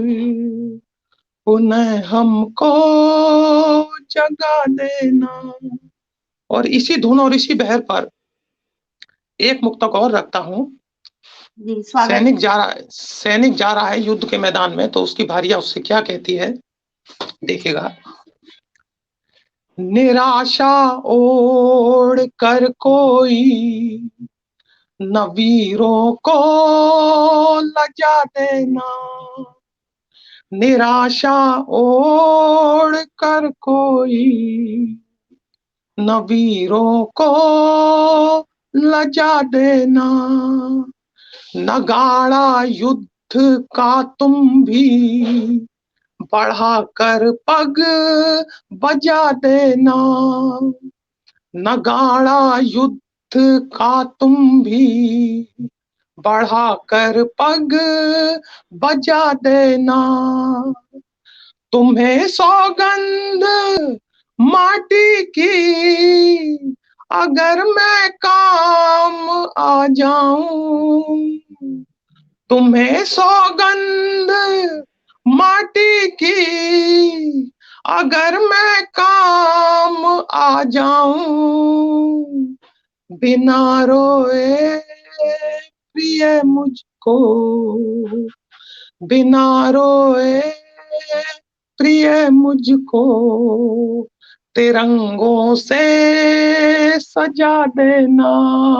पुनः हमको जगा देना। और इसी धुन और इसी बहर पर एक मुक्तक और रखता हूँ। जी स्वागत। सैनिक जा रहा है युद्ध के मैदान में, तो उसकी भार्या उससे क्या कहती है, देखिएगा। निराशा ओढ़ कर कोई न वीरों को लजा देना। निराशा ओढ़ कर कोई न वीरों को लजा देना। नगाड़ा युद्ध का तुम भी बढ़ा कर पग बजा देना। नगाड़ा युद्ध का तुम भी बढ़ा कर पग बजा देना। तुम्हें सौगंध माटी की अगर मैं काम आ जाऊं, तुम्हें सौगंध माटी की अगर मैं काम आ जाऊं, बिना रोए प्रिय मुझको, बिना रोए प्रिय मुझको तिरंगों से सजा देना।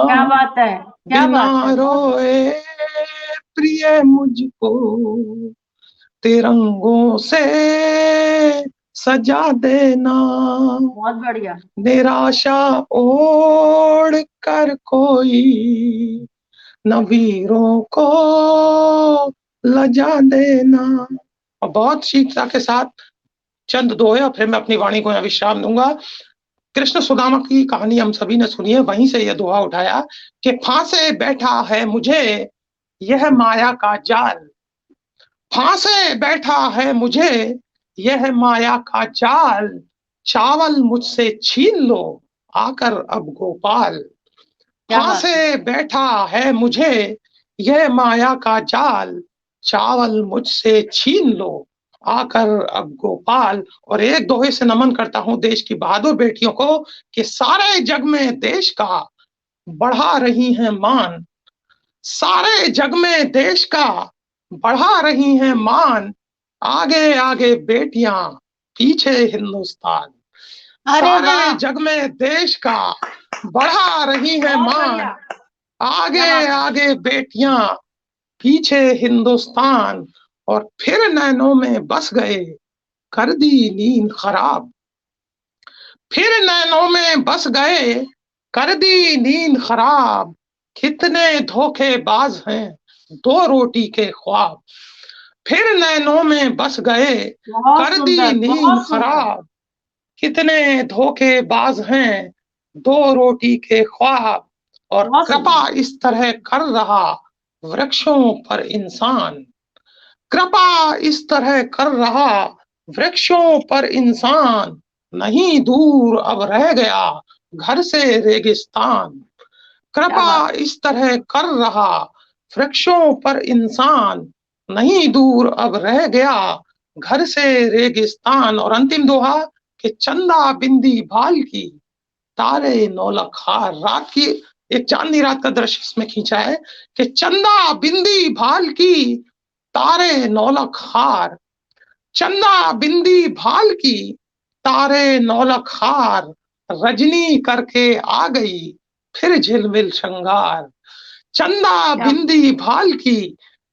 क्या बात है, क्या बिना बात है। रोए प्रिय मुझको तिरंगों से सजा देना। बहुत बढ़िया। निराशा ओढ़ कर कोई न वीरों को लजा देना। और बहुत शीघ्रता के साथ चंद दोहे और फिर मैं अपनी वाणी को यहाँ विश्राम दूंगा। कृष्ण सुदामा की कहानी हम सभी ने सुनी है, वहीं से यह दोहा उठाया कि फांसे बैठा है मुझे यह माया का जाल, फांसे बैठा है मुझे यह माया का जाल, चावल मुझसे छीन लो आकर अब गोपाल। फांसे बैठा है मुझे यह माया का जाल, चावल मुझसे छीन लो आकर अब गोपाल। और एक दोहे से नमन करता हूं देश की बहादुर बेटियों को कि सारे जग में देश का बढ़ा रही हैं मान, सारे जग में देश का बढ़ा रही हैं मान, आगे आगे बेटियां पीछे हिंदुस्तान। सारे जग में देश का बढ़ा रही है मान, आगे आगे बेटियां पीछे हिंदुस्तान। और फिर नैनों में बस गए कर दी नींद खराब, फिर नैनों में बस गए कर दी नींद खराब, कितने धोखेबाज हैं दो रोटी के ख्वाब। फिर नैनों में बस गए कर दी नींद खराब, कितने धोखेबाज हैं दो रोटी के ख्वाब। और कृपा इस तरह कर रहा वृक्षों पर इंसान, कृपा इस तरह कर रहा वृक्षों पर इंसान, नहीं दूर अब रह गया घर से रेगिस्तान। कृपा इस तरह कर रहा वृक्षों पर इंसान, नहीं दूर अब रह गया घर से रेगिस्तान। और अंतिम दोहा कि चंदा बिंदी भाल की तारे नौलख हार, रात की एक चांदनी रात का दृश्य इसमें खींचा है कि चंदा बिंदी भाल की तारे नौलख हार, चंदा बिंदी भाल की तारे नौलख हार, रजनी करके आ गई फिर झिलमिल श्रृंगार। चंदा बिंदी भाल की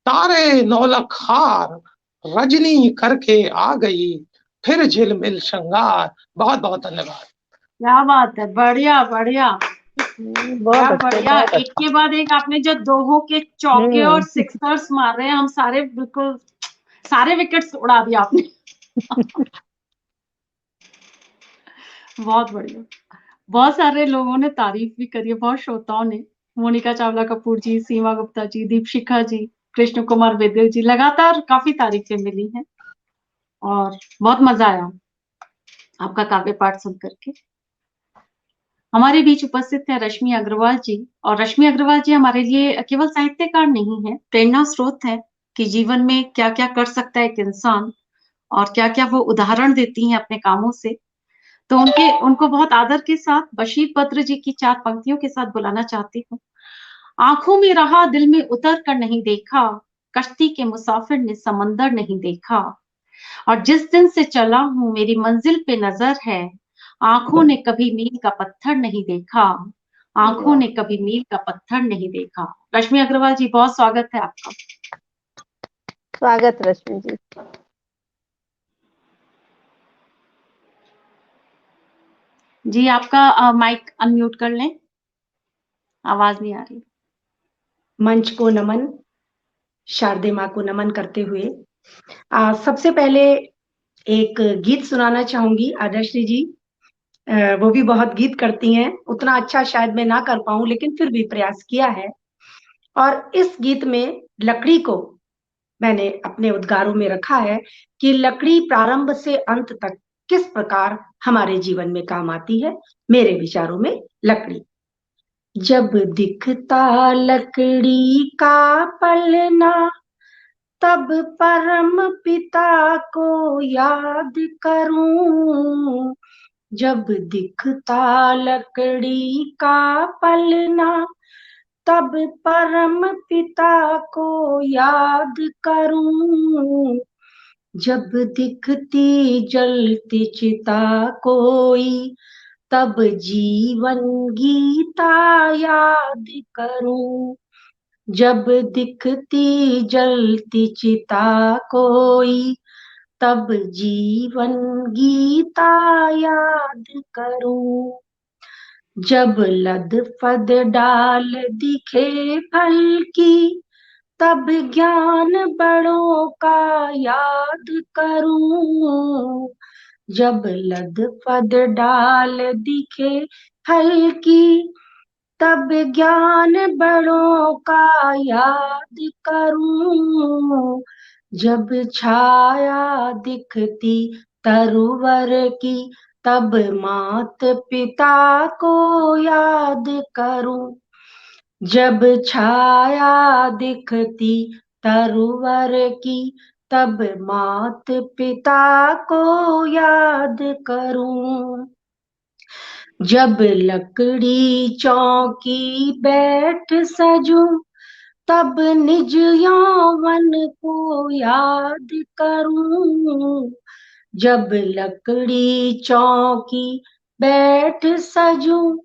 तारे नौलख हार, रजनी करके आ गई फिर झिलमिल श्रृंगार। बहुत बहुत धन्यवाद। क्या बात है, बढ़िया बढ़िया, बहुत क्या अच्छे, बढ़िया, बहुत एक अच्छा। के बाद एक आपने जो दोहों के चौके और हम्म। सिक्सर्स मार रहे हैं, हम सारे बिल्कुल सारे विकेट्स उड़ा दिया आपने। बहुत बढ़िया। बहुत सारे लोगों ने तारीफ भी करी है, बहुत श्रोताओं ने। मोनिका चावला कपूर जी, सीमा गुप्ता जी, दीपशिखा जी, कृष्ण कुमार वेदिल जी, लगातार काफी तारीफें मिली हैं और बहुत मजा आया आपका काव्य पाठ सुन करके। हमारे बीच उपस्थित है रश्मि अग्रवाल जी, और रश्मि अग्रवाल जी हमारे लिए केवल साहित्यकार नहीं है, प्रेरणा स्रोत है कि जीवन में क्या क्या कर सकता है एक इंसान और क्या क्या वो उदाहरण देती हैं अपने कामों से। तो उनको बहुत आदर के साथ बशीर बद्र जी की 4 पंक्तियों के साथ बुलाना चाहती हूँ। आंखों में रहा, दिल में उतर कर नहीं देखा, कश्ती के मुसाफिर ने समंदर नहीं देखा, और जिस दिन से चला हूँ मेरी मंजिल पे नजर है, आंखों ने कभी मील का पत्थर नहीं देखा, आंखों ने कभी मील का पत्थर नहीं देखा। रश्मि अग्रवाल जी, बहुत स्वागत है आपका। स्वागत रश्मि जी। जी, आपका माइक अनम्यूट कर लें, आवाज नहीं आ रही। मंच को नमन, शारदे माँ को नमन करते हुए सबसे पहले एक गीत सुनाना चाहूंगी आदर्शी जी। वो भी बहुत गीत करती हैं, उतना अच्छा शायद मैं ना कर पाऊं, लेकिन फिर भी प्रयास किया है। और इस गीत में लकड़ी को मैंने अपने उद्गारों में रखा है कि लकड़ी प्रारंभ से अंत तक किस प्रकार हमारे जीवन में काम आती है। मेरे विचारों में लकड़ी, जब दिखता लकड़ी का पलना, तब परम पिता को याद करूं। जब दिखता लकड़ी का पलना, तब परम पिता को याद करूं। जब दिखती जलती चिता कोई, तब जीवन गीता याद करूं। जब दिखती जलती चिता कोई, तब जीवन गीता याद करूं। जब लद फद डाल दिखे फल की, तब ज्ञान बड़ों का याद करूं। जब लद फद डाल दिखे फल की, तब ज्ञान बड़ों का याद करूं। जब छाया दिखती तरुवर की, तब मात पिता को याद करूं। जब छाया दिखती तरुवर की, तब मात पिता को याद करूं। जब लकड़ी चौकी बैठ सजूं, तब निज यौवन को याद करूं। जब लकड़ी चौकी बैठ सजूं,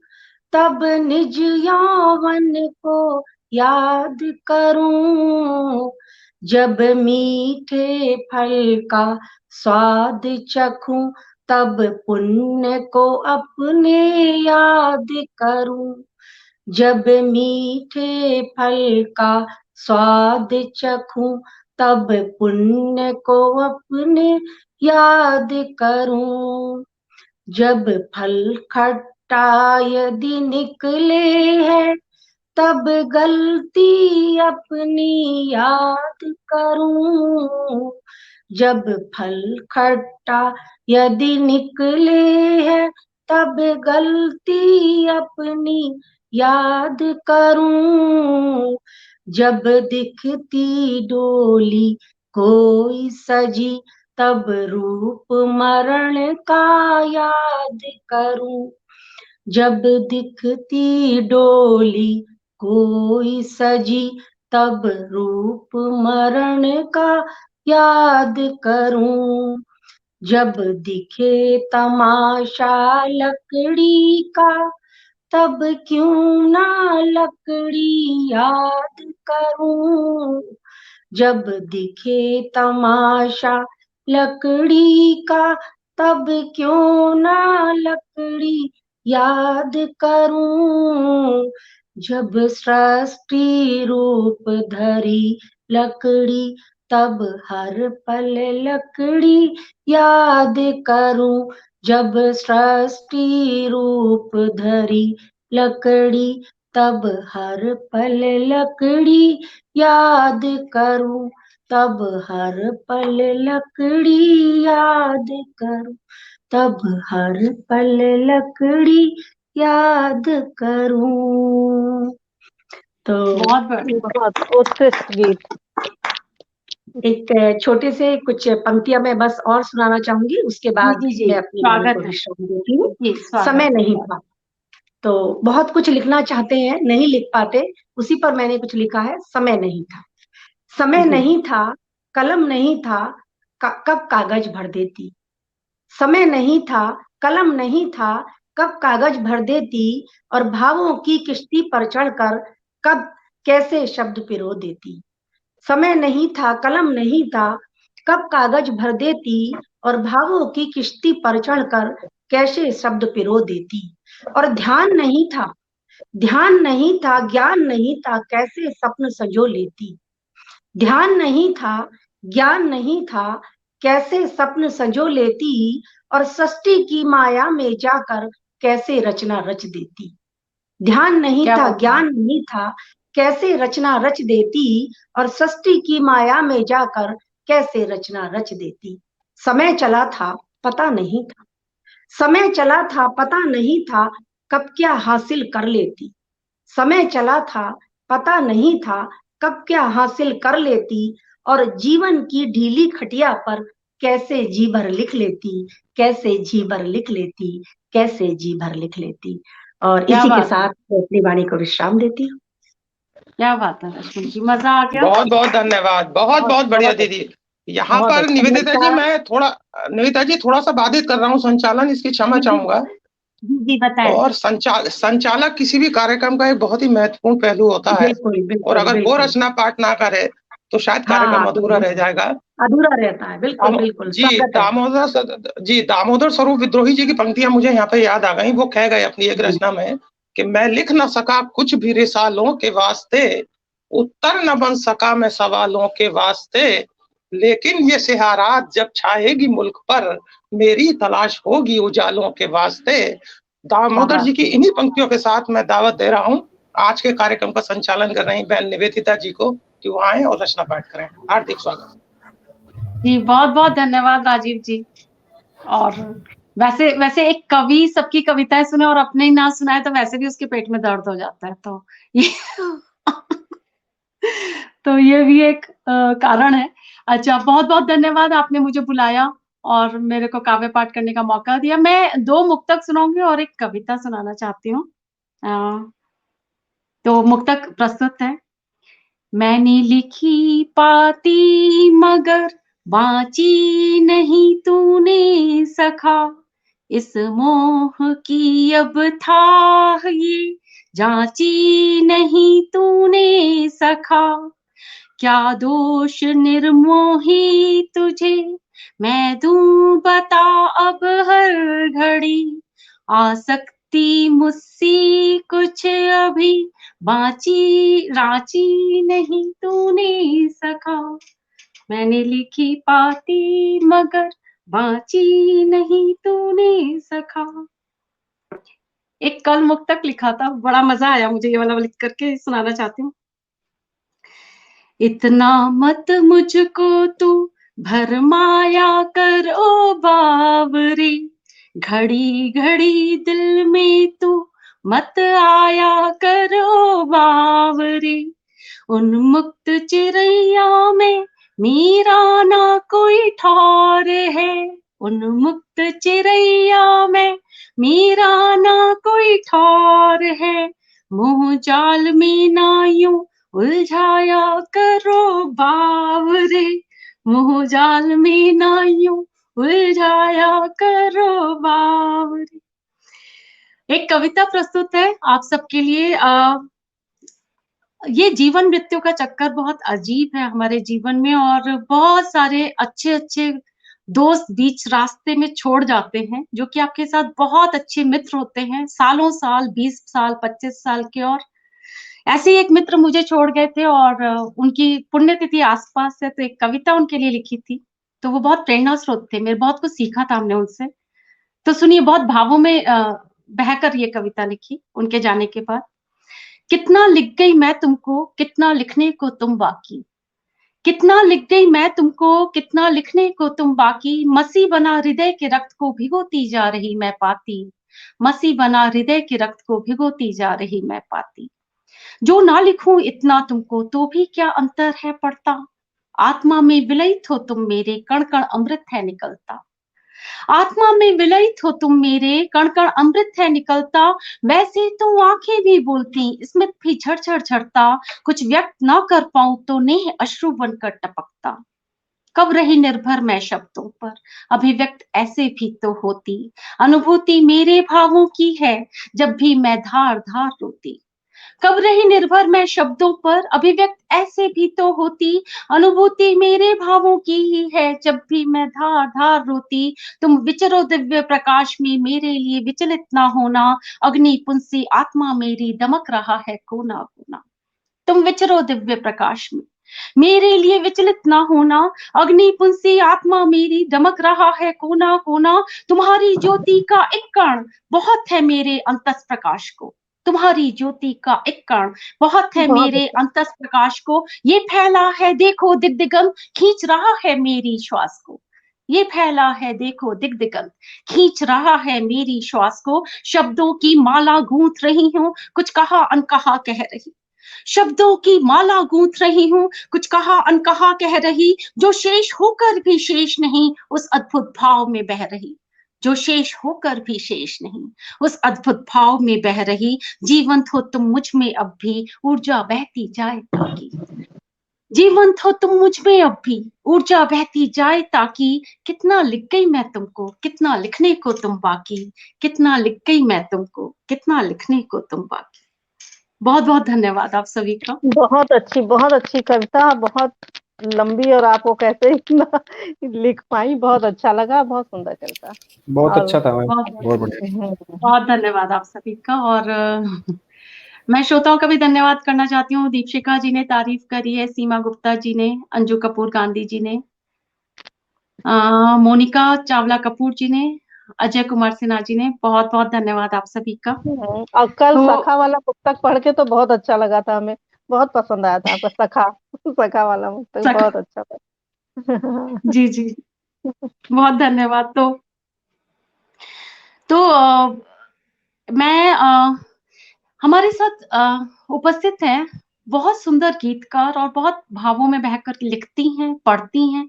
तब निज यौवन को याद करूं। जब मीठे फल का स्वाद चखूं, तब पुण्य को अपने याद करूं। जब मीठे फल का स्वाद चखूं, तब पुण्य को अपने याद करूं। जब फल खट्टा यदि निकले है, तब गलती अपनी याद करूं। जब फल खट्टा यदि निकले है, तब गलती अपनी याद करूं। जब दिखती डोली कोई सजी, तब रूप मरण का याद करूं। जब दिखती डोली कोई सजी, तब रूप मरण का याद करूं। जब दिखे तमाशा लकड़ी का, तब क्यों ना लकड़ी याद करूं। जब दिखे तमाशा लकड़ी का, तब क्यों ना लकड़ी याद करूं, जब सृष्टि रूप धरी लकड़ी, तब हर पल लकड़ी याद करूं, जब सृष्टि रूप धरी लकड़ी, तब हर पल लकड़ी याद करूं, तब हर पल लकड़ी याद करूं, तब हर पल लकड़ी याद करूं। तो बहुत बढ़िया। बहुत उत्कृष्ट गीत। एक छोटे से कुछ पंक्तियां मैं बस और सुनाना चाहूंगी, उसके बाद जी जी, मैं अपनी वाणी स्वागत को है विश्राम देती हूँ। जी, स्वागत समय है। नहीं था, तो बहुत कुछ लिखना चाहते हैं, नहीं लिख पाते, उसी पर मैंने कुछ लिखा है। समय नहीं था, समय जी नहीं था, कलम नहीं था, कब कागज भर देती। समय नहीं था, कलम नहीं था, कब कागज भर देती, और भावों की किश्ती पर चढ़कर कब कैसे शब्द पिरो देती। समय नहीं था, कलम नहीं था, कब कागज भर देती, और भावों की किश्ती पर चढ़कर कैसे शब्द पिरो देती। और ध्यान नहीं था, ध्यान नहीं था, ज्ञान नहीं था, कैसे सपन संजो लेती। ध्यान नहीं था, ज्ञान नहीं था, कैसे सपन संजो लेती, और सृष्टि की माया में जाकर कैसे रचना रच देती। ध्यान नहीं क्या था, बात है। ज्ञान नहीं था, कैसे रचना रच देती, और सृष्टि की माया में जाकर कैसे रचना रच देती। समय चला था, पता नहीं था, समय चला था, पता नहीं था, कब क्या हासिल कर लेती। समय चला था, पता नहीं था, कब क्या हासिल कर लेती, और जीवन की ढीली खटिया पर कैसे जी भर लिख लेती, कैसे जी भर लिख लेती, कैसे जी भर लिख लेती। और क्या इसी के बात है, साथ मैं अपनी वाणी को विश्राम देती हूँ। क्या बात है रश्मि जी, मजा आ गया। बहुत बहुत धन्यवाद, बहुत बहुत बहुत बढ़िया बहुत दीदी। यहाँ बहुत पर अच्छा। निवेदिता जी, नमस्कार। मैं थोड़ा, निवेदिता जी थोड़ा सा बाधित कर रहा हूँ संचालन, इसकी क्षमा जी जी चाहूंगा। जी जी, बताएं। और संचालक किसी भी कार्यक्रम का एक बहुत ही महत्वपूर्ण पहलू होता है, बिल्कुल और बिल्कुल अगर वो बिल्कुल। रचना पाठ ना करे तो शायद कार्यक्रम हाँ, तो अधूरा रह जाएगा। अधूरा रहता है। बिल्कुल बिल्कुल, जी स्वागत है। दामोदर स्वरूप विद्रोही जी की पंक्तियां मुझे यहाँ पे याद आ गई। वो कह गए अपनी एक जी रचना में कि मैं लिख न सका कुछ भी रिसालों के वास्ते, उत्तर न बन सका मैं सवालों के वास्ते, लेकिन ये सिहारात जब छाएगी मुल्क पर, मेरी तलाश होगी उजालों के वास्ते। क्या दामोदर जी बात की है। इन्हीं पंक्तियों के साथ मैं दावत दे रहा हूँ आज के कार्यक्रम का संचालन कर रही बहन निवेदिता जी को, कि वो आए और रचना पाठ करें। हार्दिक स्वागत। जी बहुत बहुत धन्यवाद राजीव जी। और वैसे वैसे एक कवि सबकी कविताएं सुने और अपने ही ना सुनाए तो वैसे भी उसके पेट में दर्द हो जाता है, तो ये तो ये भी एक कारण है। अच्छा, बहुत बहुत धन्यवाद, आपने मुझे बुलाया और मेरे को काव्य पाठ करने का मौका दिया। मैं 2 मुक्तक सुनाऊंगी और एक कविता सुनाना चाहती हूँ। तो मुक्तक प्रस्तुत है। मैंने लिखी पाती मगर बाँची नहीं तूने सखा, इस मोह की अब थाह ये जाँची नहीं तूने सखा। क्या दोष निर्मोही तुझे मैं दूँ बता अब हर घड़ी, आसक्ति मुझसी कुछ अभी रांची नहीं तूने सखा। मैंने लिखी पाती मगर बाँची नहीं तूने सखा। एक कल मुक्तक लिखा था, बड़ा मजा आया मुझे, ये वाला लिख करके सुनाना चाहती हूँ। इतना मत मुझको तू भरमाया कर ओ बावरी, घड़ी घड़ी दिल में तू मत आया कर ओ बावरी। उन्मुक्त चिड़ैया में मेरा ना कोई ठौर है, उन्मुक्त चिड़ैया में मेरा ना कोई ठौर है, मुँह जाल में ना यूं उलझाया करो बावरे, मुँह जाल में ना यूं उलझाया करो बावरे। एक कविता प्रस्तुत है आप सबके लिए। ये जीवन मृत्यु का चक्कर बहुत अजीब है हमारे जीवन में, और बहुत सारे अच्छे अच्छे दोस्त बीच रास्ते में छोड़ जाते हैं, जो कि आपके साथ बहुत अच्छे मित्र होते हैं, सालों साल, 20 साल, 25 साल के। और ऐसे ही एक मित्र मुझे छोड़ गए थे और उनकी पुण्यतिथि आस-पास है, तो एक कविता उनके लिए लिखी थी। तो वो बहुत प्रेरणा स्रोत थे, मेरे बहुत कुछ सीखा था हमने उनसे। तो सुनिए, बहुत भावों में बहकर ये कविता लिखी उनके जाने के बाद। कितना लिख गई मैं तुमको, कितना लिखने को तुम बाकी। कितना लिख गई मैं तुमको, कितना लिखने को तुम बाकी। मसी बना हृदय के रक्त को भिगोती जा रही मैं पाती। मसी बना हृदय के रक्त को भिगोती जा रही मैं पाती। जो ना लिखूं इतना तुमको तो भी क्या अंतर है पड़ता। आत्मा में विलयित हो तुम मेरे, कण कण अमृत है निकलता। आत्मा में विलयित हो तुम मेरे, कण कण अमृत है निकलता। वैसे तो आंखें भी बोलती, स्मित भी झरझर झरता। कुछ व्यक्त ना कर पाऊं तो नेह अश्रु बनकर टपकता। कब रही निर्भर मैं शब्दों पर, अभिव्यक्त ऐसे भी तो होती। अनुभूति मेरे भावों की है, जब भी मैं धार धार रोती। कब रही निर्भर मैं शब्दों पर, अभिव्यक्त ऐसे भी तो होती। अनुभूति मेरे भावों की ही है, जब भी मैं धार धार रोती। तुम विचरो दिव्य प्रकाश में, मेरे लिए विचलित ना होना। अग्नि पुंज से आत्मा मेरी दमक रहा है कोना कोना। तुम विचरो दिव्य प्रकाश में, मेरे लिए विचलित ना होना। अग्निपुंज से आत्मा मेरी दमक रहा है कोना कोना। तुम्हारी ज्योति का एक कण बहुत है मेरे अंतस प्रकाश को। तुम्हारी ज्योति का एक कण बहुत है बहुत मेरे अंतस प्रकाश को। ये फैला है देखो दिग्दिगंत, खींच रहा है मेरी श्वास को। ये फैला है देखो दिग्दिगंत, खींच रहा है मेरी श्वास को। शब्दों की माला गूंथ रही हूँ, कुछ कहा अनकहा कह रही। शब्दों की माला गूंथ रही हूँ, कुछ कहा अनकहा कह रही। जो शेष होकर भी शेष नहीं, उस अद्भुत भाव में बह रही। जो शेष होकर भी शेष नहीं, उस अद्भुत भाव में बह रही। जीवंत हो तुम मुझ में अब भी, ऊर्जा बहती जाए ताकि। जीवंत हो तुम मुझ में अब भी, ऊर्जा बहती जाए ताकि। कितना लिख गई मैं तुमको, कितना लिखने को तुम बाकी। कितना लिख गई मैं तुमको, कितना लिखने को तुम बाकी। बहुत बहुत धन्यवाद आप सभी का। बहुत अच्छी कविता, बहुत लंबी, और आपको कैसे इतना लिख पाई, बहुत अच्छा लगा, बहुत सुंदर कविता। बहुत और अच्छा था मैम, बहुत बहुत बढ़िया। बहुत धन्यवाद आप सभी का। और मैं श्रोताओं का भी धन्यवाद करना चाहती हूँ। दीपशिका जी ने तारीफ करी है, सीमा गुप्ता जी ने, अंजू कपूर गांधी जी ने, मोनिका चावला कपूर जी ने, अजय कुमार सिन्हा जी ने। बहुत बहुत धन्यवाद आप सभी का। और कल तो सखा वाला पुस्तक पढ़ के तो बहुत अच्छा लगा था, हमें बहुत पसंद आया था आपका सखा। सखा वाला पुस्तक सक, बहुत अच्छा था। जी जी, बहुत धन्यवाद। तो मैं हमारे साथ उपस्थित हैं बहुत सुंदर गीतकार और बहुत भावों में बहकर लिखती हैं, पढ़ती हैं।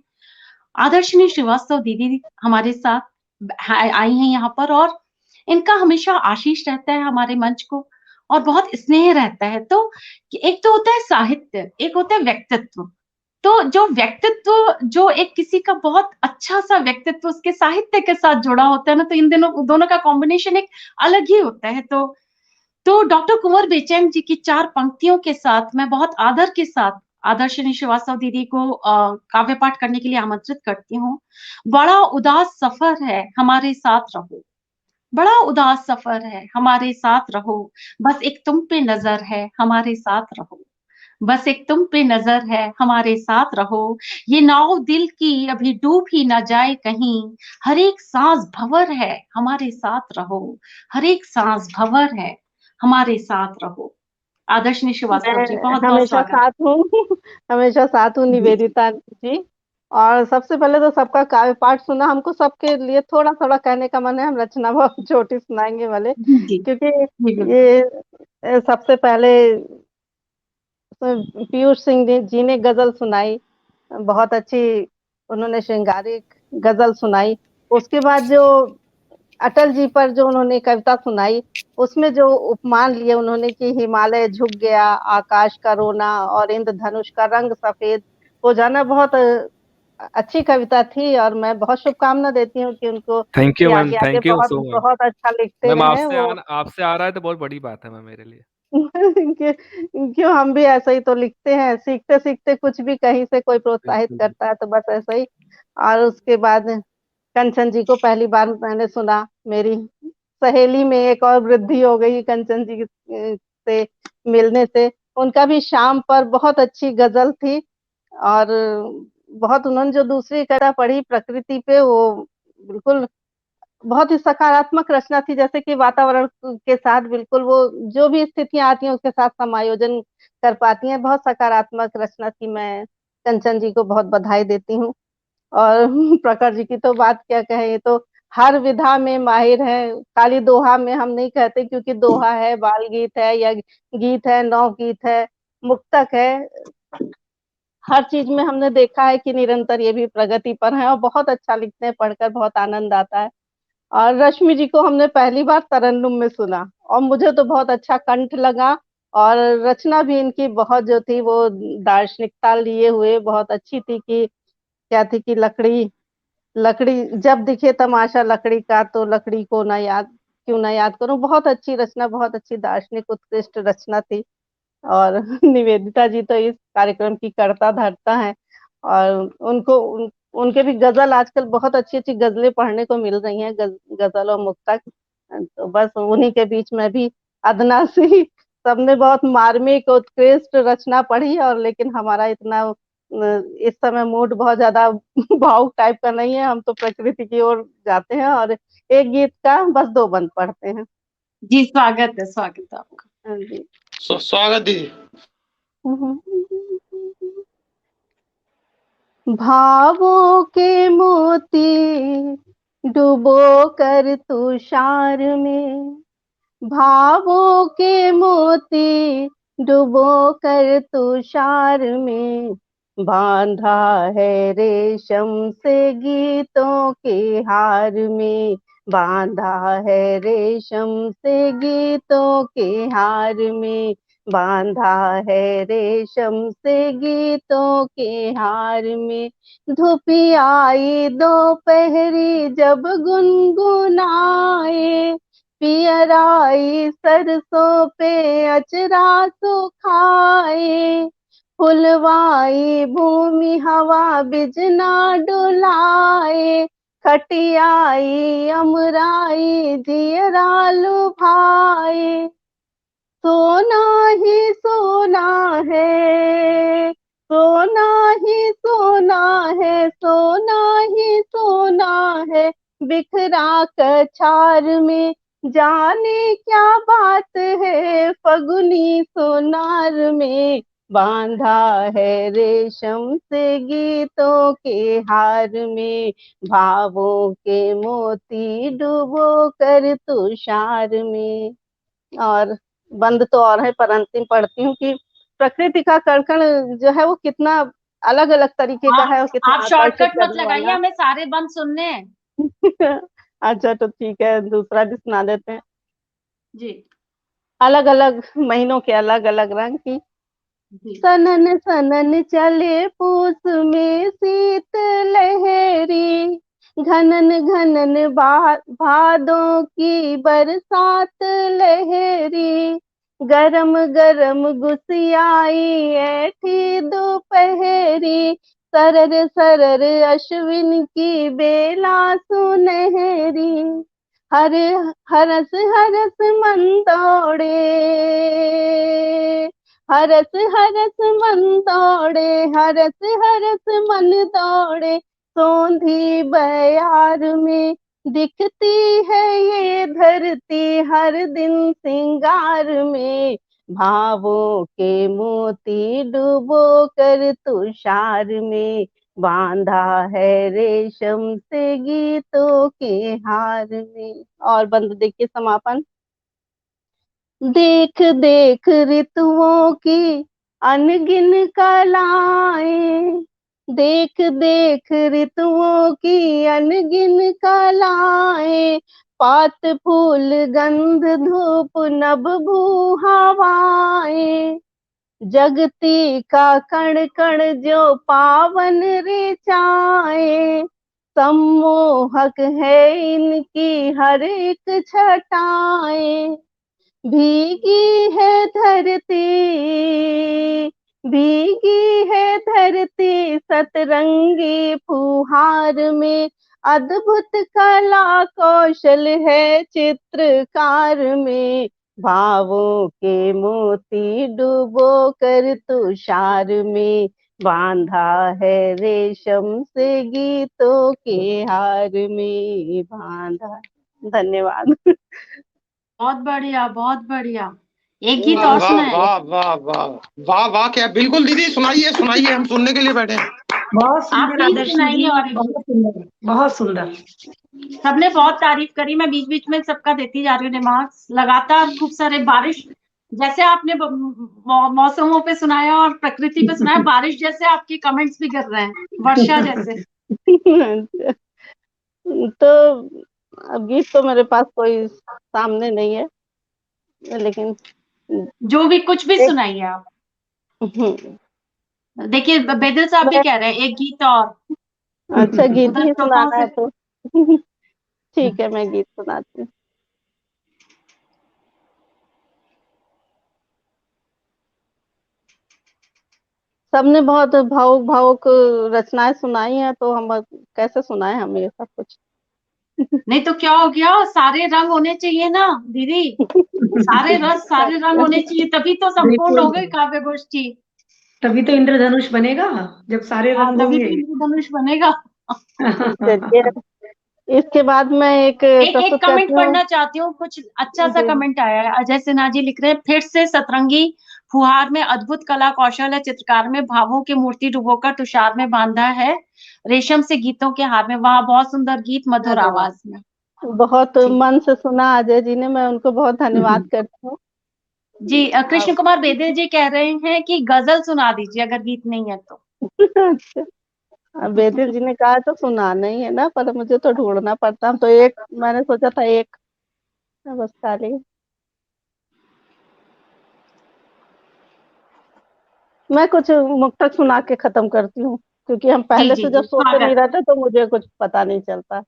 आदर्शनी श्रीवास्तव दीदी हमारे साथ आई हैं यहाँ पर, और इनका हमेशा आशीष रहता है हमारे मंच को, और बहुत स्नेह रहता है। तो एक तो होता है साहित्य, एक होता है व्यक्तित्व। तो जो व्यक्तित्व, जो एक किसी का बहुत अच्छा सा व्यक्तित्व उसके साहित्य के साथ जुड़ा होता है ना, तो इन दोनों का कॉम्बिनेशन एक अलग ही होता है। तो डॉक्टर कुंवर बेचैन जी की 4 पंक्तियों के साथ मैं बहुत आदर के साथ आदर्शनी श्रीवास्तव दीदी को काव्य पाठ करने के लिए आमंत्रित करती हूँ। बड़ा उदास सफर है, हमारे साथ रहो। बड़ा उदास सफर है, हमारे साथ रहो। बस एक तुम पे नजर है, हमारे साथ रहो। बस एक तुम पे नजर है, हमारे साथ रहो। ये नाव दिल की अभी डूब ही ना जाए कहीं। हर एक सांस भंवर है, हमारे साथ रहो। हर एक सांस भंवर है, हमारे साथ रहो। आदर्शनी श्रीवास्तव जी, मैं बहुत बहुत हमेशा स्वागत। साथ हूँ। हमेशा साथ हूँ जी निवेदिता जी। और सबसे पहले तो सबका काव्य पाठ सुना, हमको सबके लिए थोड़ा थोड़ा कहने का मन है, हम रचना बहुत छोटी सुनाएंगे भले, जी जी क्योंकि जी, बिल्कुल। ये सबसे पहले पीयूष सिंह जी ने गजल सुनाई, बहुत अच्छी, उन्होंने श्रृंगारिक गजल सुनाई। उसके बाद जो अटल जी पर जो उन्होंने कविता सुनाई, उसमें जो उपमान लिए उन्होंने कि हिमालय झुक गया, आकाश का रोना और इंद्रधनुष का रंग सफेद हो जाना, बहुत अच्छी कविता थी। और मैं बहुत शुभकामना देती हूँ कि उनको, थैंक कि यू मैम, आगे आगे थैंक यू बहुत सो मच बहुत अच्छा लिखते मैम। रहें आपसे वो। आपसे आ रहा है तो बहुत बड़ी बात है मैम मेरे लिए। क्यों हम भी ऐसा ही तो लिखते हैं, सीखते सीखते कुछ भी कहीं से कोई प्रोत्साहित बिल्कुल। करता है तो बस ऐसा ही। और उसके बाद कंचन जी को पहली बार मैंने सुना, मेरी सहेली में एक और वृद्धि हो गई कंचन जी से मिलने से। उनका भी शाम पर बहुत अच्छी गजल थी, और बहुत उन्होंने जो दूसरी कविता पढ़ी प्रकृति पे, वो बिल्कुल बहुत ही सकारात्मक रचना थी, जैसे कि वातावरण के साथ बिल्कुल वो जो भी स्थितियाँ आती हैं उसके साथ समायोजन कर पाती हैं। बहुत सकारात्मक रचना थी। मैं कंचन जी को बहुत बधाई देती हूँ। और प्रखर जी की तो बात क्या कहें, ये तो हर विधा में माहिर हैं। खाली दोहा में हम नहीं कहते, क्योंकि दोहा है, बाल गीत है, या गीत है, नौ गीत है, मुक्तक है, हर चीज़ में हमने देखा है कि निरंतर ये भी प्रगति पर हैं और बहुत अच्छा लिखते हैं, पढ़कर बहुत आनंद आता है। और रश्मि जी को हमने पहली बार तरन्नुम में सुना, और मुझे तो बहुत अच्छा कंठ लगा, और रचना भी इनकी बहुत जो थी वो दार्शनिकता लिए हुए बहुत अच्छी थी। कि क्या थी कि लकड़ी लकड़ी जब दिखे तमाशा लकड़ी का, तो लकड़ी को ना याद क्यों ना याद करूं। बहुत अच्छी रचना, बहुत अच्छी दार्शनिक उत्कृष्ट रचना थी। और निवेदिता जी तो इस कार्यक्रम की कर्ता धर्ता हैं, और उनके भी गजल आजकल बहुत अच्छी-अच्छी गजलें पढ़ने को मिल रही हैं, गजल और मुक्तक। तो बस उन्हीं के बीच में भी अदना सी सबने बहुत मार्मिक उत्कृष्ट रचना पढ़ी, और लेकिन हमारा इतना इस समय मूड बहुत ज़्यादा भावुक टाइप का नहीं है, हम तो प्रकृति की ओर जाते हैं, और एक गीत का बस 2 बंद पढ़ते हैं। जी, स्वागत है आपका। हाँ जी। स्वागत दीदी। भावों के मोती डुबो कर तुषार में, भावों के मोती डुबो कर तुषार में, बांधा है रेशम से गीतों के हार में, बांधा है रेशम से गीतों के हार में, बांधा है रेशम से गीतों के हार में। धूपी आई दोपहरी जब गुनगुनाए, पियराई सरसों पे अचरा सुखाए, फुलवाई भूमि हवा बिजना डुलाए, खटियाई अमराई जियरा लुभाए। सोना ही सोना है, सोना ही सोना है, सोना ही सोना है, बिखरा कछार में, जाने क्या बात है फगुनी सोनार में, बांधा है रेशम से गीतों के हार में, भावों के मोती डुबो कर तुषार में। और बंद तो और है, पर अंतिम पढ़ती हूँ कि प्रकृति का कण-कण जो है वो कितना अलग-अलग तरीके का है और कितना आप आकर्षित शॉर्टकट मत करने लगाइए, वाला हमें सारे बंद सुनने हैं। है। अच्छा तो ठीक है, दूसरा भी सुना देते हैं। जी, अलग-अलग महीनों के अलग-अलग रंग की। जी। सनन सनन चले पूस में शीत लहरी, घनन घनन भादों की बरसात लहरी, गरम गरम गुसियाई ऐठी दोपहरी, सरर सरर अश्विन की बेला सुनहरी, हर हरस हरस मन दौड़े, हरस हरस मन दौड़े, हरस हरस मन दौड़े, सोंधी बयार में, दिखती है ये धरती हर दिन सिंगार में, भावों के मोती डुबो कर तुषार में, बांधा है रेशम से गीतों के हार में। और बंद देखिए समापन। देख देख ऋतुओं की अनगिन कलाएं, देख देख ऋतुओं की अनगिन कलाएं, पात फूल गंध धूप नभ भू हवाएं, जगती का कण कण जो पावन ऋचाएं, सम्मोहक है इनकी हर एक छटाएं, भीगी है धरती, भीगी है धरती सतरंगी फुहार में, अद्भुत कला कौशल है चित्रकार में, भावों के मोती डुबो कर तुषार में, बांधा है रेशम से गीतों के हार में बांधा। धन्यवाद। बहुत बढ़िया, बहुत बढ़िया। एक गीत वाह और वाह सुनाए। वाह वाह वाह वाह वाह, क्या बिल्कुल दीदी, सुनाइए सुनाइए, हम सुनने के लिए बैठे हैं। बहुत आप सुंदर प्लीज आदर्श सुनाइए। जी, और बहुत सुंदर, बहुत सुंदर। सबने बहुत तारीफ करी, मैं बीच बीच में सबका देती जा रही हूँ रिमार्क्स। लगातार खूब सारे बारिश, जैसे आपने मौसमों पे सुनाया और प्रकृति पे सुनाया, बारिश जैसे आपके कमेंट्स भी कर रहे हैं, वर्षा जैसे। तो अब गीत तो मेरे पास कोई सामने नहीं है, लेकिन जो भी कुछ भी एक सुनाइए आप। हम्म, देखिए बेदल साहब भी मैं कह रहे हैं एक गीत और। अच्छा गीत उधर ही श्रोताओं सुनाना से। है तो ठीक है, मैं गीत सुनाती हूँ। सबने बहुत भावुक भावुक रचनाएं सुनाई हैं, तो हम कैसे सुनाए हम ये सब कुछ। नहीं तो क्या हो गया, सारे रंग होने चाहिए ना दीदी, सारे रस सारे रंग होने चाहिए, तभी तो संपूर्ण हो बिल्कुल, गई काव्य गोष्ठी। तभी तो इंद्रधनुष बनेगा, जब सारे हाँ, रंग तभी होंगे। तो इंद्रधनुष बनेगा। चलिए, इसके बाद मैं एक एक एक प्रस्तुत कमेंट करती हूँ। पढ़ना चाहती हूँ, कुछ अच्छा सा जी, कमेंट आया है। अजय सिन्हा जी लिख रहे हैं, फिर से सतरंगी फुहार में अद्भुत कला कौशल है चित्रकार में, भावों की मूर्ति डुबोकर तुषार में बांधा है रेशम से गीतों के हार में। वाह, बहुत सुंदर गीत, मधुर अरे वाह, आवाज में। बहुत जी मन से सुना अजय जी ने, मैं उनको बहुत धन्यवाद करती हूँ। जी। कृष्ण अब कुमार बेदे जी कह रहे हैं कि गजल सुना दीजिए अगर गीत नहीं है तो। अच्छा, अब बेदिल जी ने कहा तो सुनाना ही है ना, पर मुझे तो ढूंढना पड़ता, तो एक मैंने सोचा था एक बस खाली। मैं कुछ मुक्तक सुना के खत्म करती हूँ, क्योंकि हम जी पहले जी से जब जी, सोते नहीं स्वागत। रहते तो मुझे कुछ पता नहीं चलता।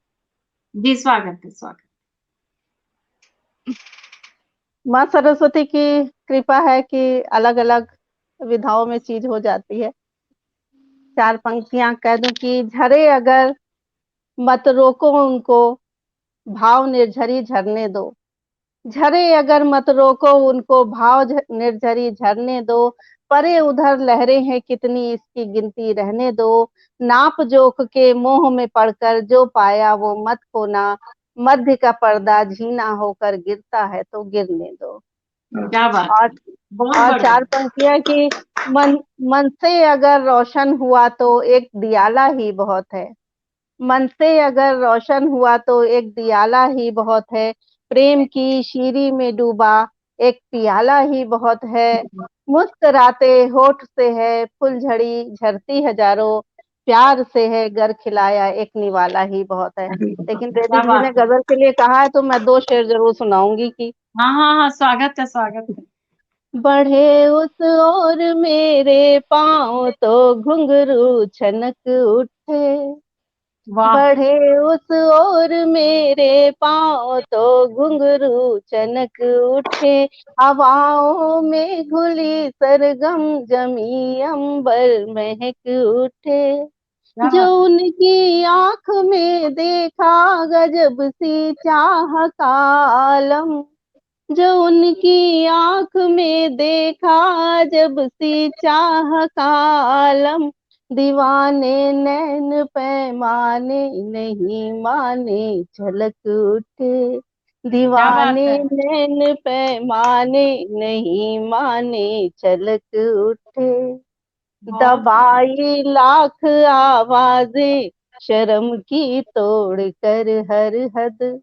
जी स्वागत है, स्वागत। माँ सरस्वती की कृपा है कि अलग अलग विधाओं में चीज हो जाती है। चार पंक्तियां कह दूं कि झरे अगर मत रोको उनको, भाव निर्झरी झरने दो। झरे अगर मत रोको उनको, भाव निर्झरी झरने दो। परे उधर लहरें हैं कितनी, इसकी गिनती रहने दो। नाप जोख के मोह में पड़कर जो पाया वो मत खोना। मध्य का पर्दा झीना होकर गिरता है तो गिरने दो। क्या बात और है, बहुत और बढ़िया। चार पंक्तियां कि मन मन से अगर रोशन हुआ तो एक दियाला ही बहुत है। मन से अगर रोशन हुआ तो एक दियाला ही बहुत है। प्रेम की शीरी में डूबा एक पियाला ही बहुत है। मुस्कुराते होठ से है फुलझड़ी झरती हजारों, प्यार से है घर खिलाया एक निवाला ही बहुत है। लेकिन क्या बेदिल जी ने बात है। गजल के लिए कहा है तो मैं दो शेर जरूर सुनाऊंगी कि हाँ हाँ हाँ, स्वागत है, स्वागत है। बढ़े उस ओर मेरे पाँव तो घुंघरू छनक उठे। वाह। बढ़े उस ओर मेरे पाँव तो घुंघरू चनक उठे। हवाओं में घुली सरगम जमी अंबर महक उठे। क्या जो बात है। उनकी आंख में देखा गजब सी चाह का आलम। जो उनकी आंख में देखा जब सी चाह का आलम। दीवाने नैन पैमाने नहीं माने झलक उठे। क्या बात दीवाने है। नैन पैमाने नहीं माने झलक उठे। बहुत बढ़िया। दबाई लाख आवाजें शर्म की तोड़ कर हर हद।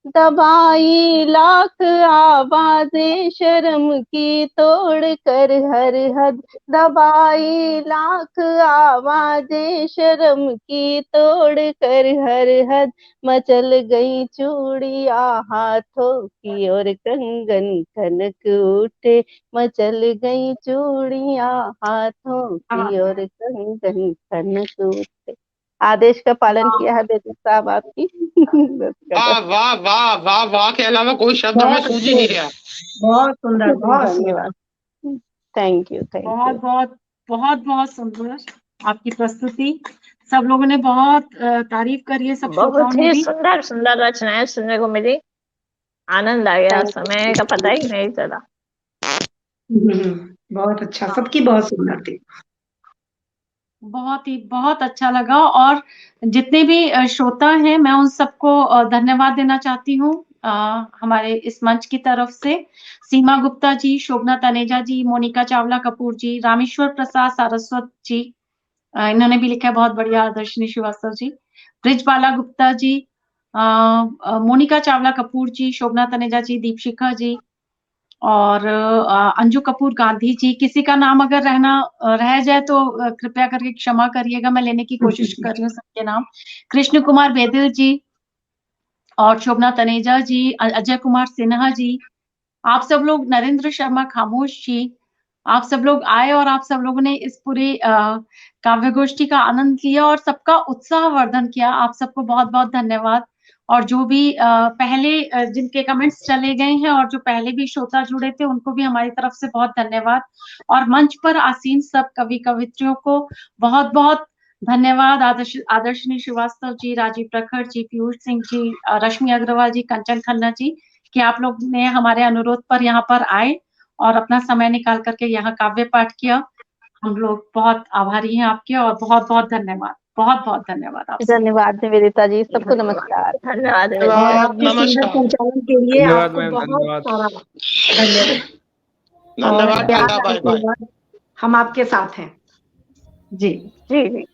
दबाई लाख आवाजें शर्म की तोड़ कर हर हद। दबाई लाख आवाजें शर्म की तोड़ कर हर हद। मचल गई चूड़िया हाथों की और कंगन खनक उठे। मचल गई चूड़िया हाथों क्या की बात है। और कंगन खनक उठे। आदेश का पालन किया है बेदी साहब आपकी। वाह वाह वाह वाह वाह के अलावा कोई शब्द हमें बहुत सूझ ही अच्छे, नहीं रहा। बहुत सुंदर, बहुत सुंदर। धन्यवाद। थैंक यू बहुत बहुत बहुत बहुत सुंदर आपकी प्रस्तुति। सब लोगों ने बहुत तारीफ करी है, सब श्रोताओं बहुत ने ही भी। सुंदर सुंदर रचनाएं सुनने को मिली, आनंद आ गया, समय का पता ही नहीं चला। बहुत अच्छा, सबकी बहुत सुंदर थी। बहुत अच्छा लगा। और जितने भी श्रोता हैं, मैं उन सबको धन्यवाद देना चाहती हूँ हमारे इस मंच की तरफ से। सीमा गुप्ता जी, शोभना तनेजा जी, मोनिका चावला कपूर जी, रामेश्वर प्रसाद सारस्वत जी, इन्होंने भी लिखा है बहुत बढ़िया, दर्शनी श्रीवास्तव जी, ब्रिजबाला गुप्ता जी, मोनिका चावला कपूर जी, शोभना तनेजा जी, दीपशिखा जी और अंजू कपूर गांधी जी। किसी का नाम अगर रह जाए तो कृपया करके क्षमा करिएगा, मैं लेने की कोशिश कर रही हूँ सबके नाम। कृष्ण कुमार बेदिल जी और शोभना तनेजा जी, अजय कुमार सिन्हा जी, आप सब लोग, नरेंद्र शर्मा खामोश जी, आप सब लोग आए और आप सब लोगों ने इस पूरी काव्य गोष्ठी का आनंद लिया और सबका उत्साहवर्धन किया। आप सबको बहुत-बहुत धन्यवाद। और जो भी पहले जिनके कमेंट्स चले गए हैं और जो पहले भी श्रोता जुड़े थे, उनको भी हमारी तरफ से बहुत धन्यवाद। और मंच पर आसीन सब कवि-कवित्रियों को बहुत-बहुत धन्यवाद। आदर्शनी श्रीवास्तव जी, राजीव प्रखर जी, पीयूष सिंह जी, रश्मि अग्रवाल जी, कंचन खन्ना जी, कि आप लोग ने हमारे अनुरोध पर यहाँ पर आए और अपना समय निकाल करके यहाँ काव्य पाठ किया। हम लोग बहुत आभारी हैं आपके और बहुत-बहुत धन्यवाद। बहुत-बहुत धन्यवाद आप सबको। धन्यवाद निवेदिता जी, सबको नमस्कार। धन्यवाद और निवेदिता। आपके सुंदर नमस्कार। संचालन के लिए धन्यवाद आपको मैम, बहुत धन्यवाद। सारा धन्यवाद। और धन्यवाद, याद टाटा, बाय बाय। रखिएगा, हम आपके साथ हैं। जी। जी जी।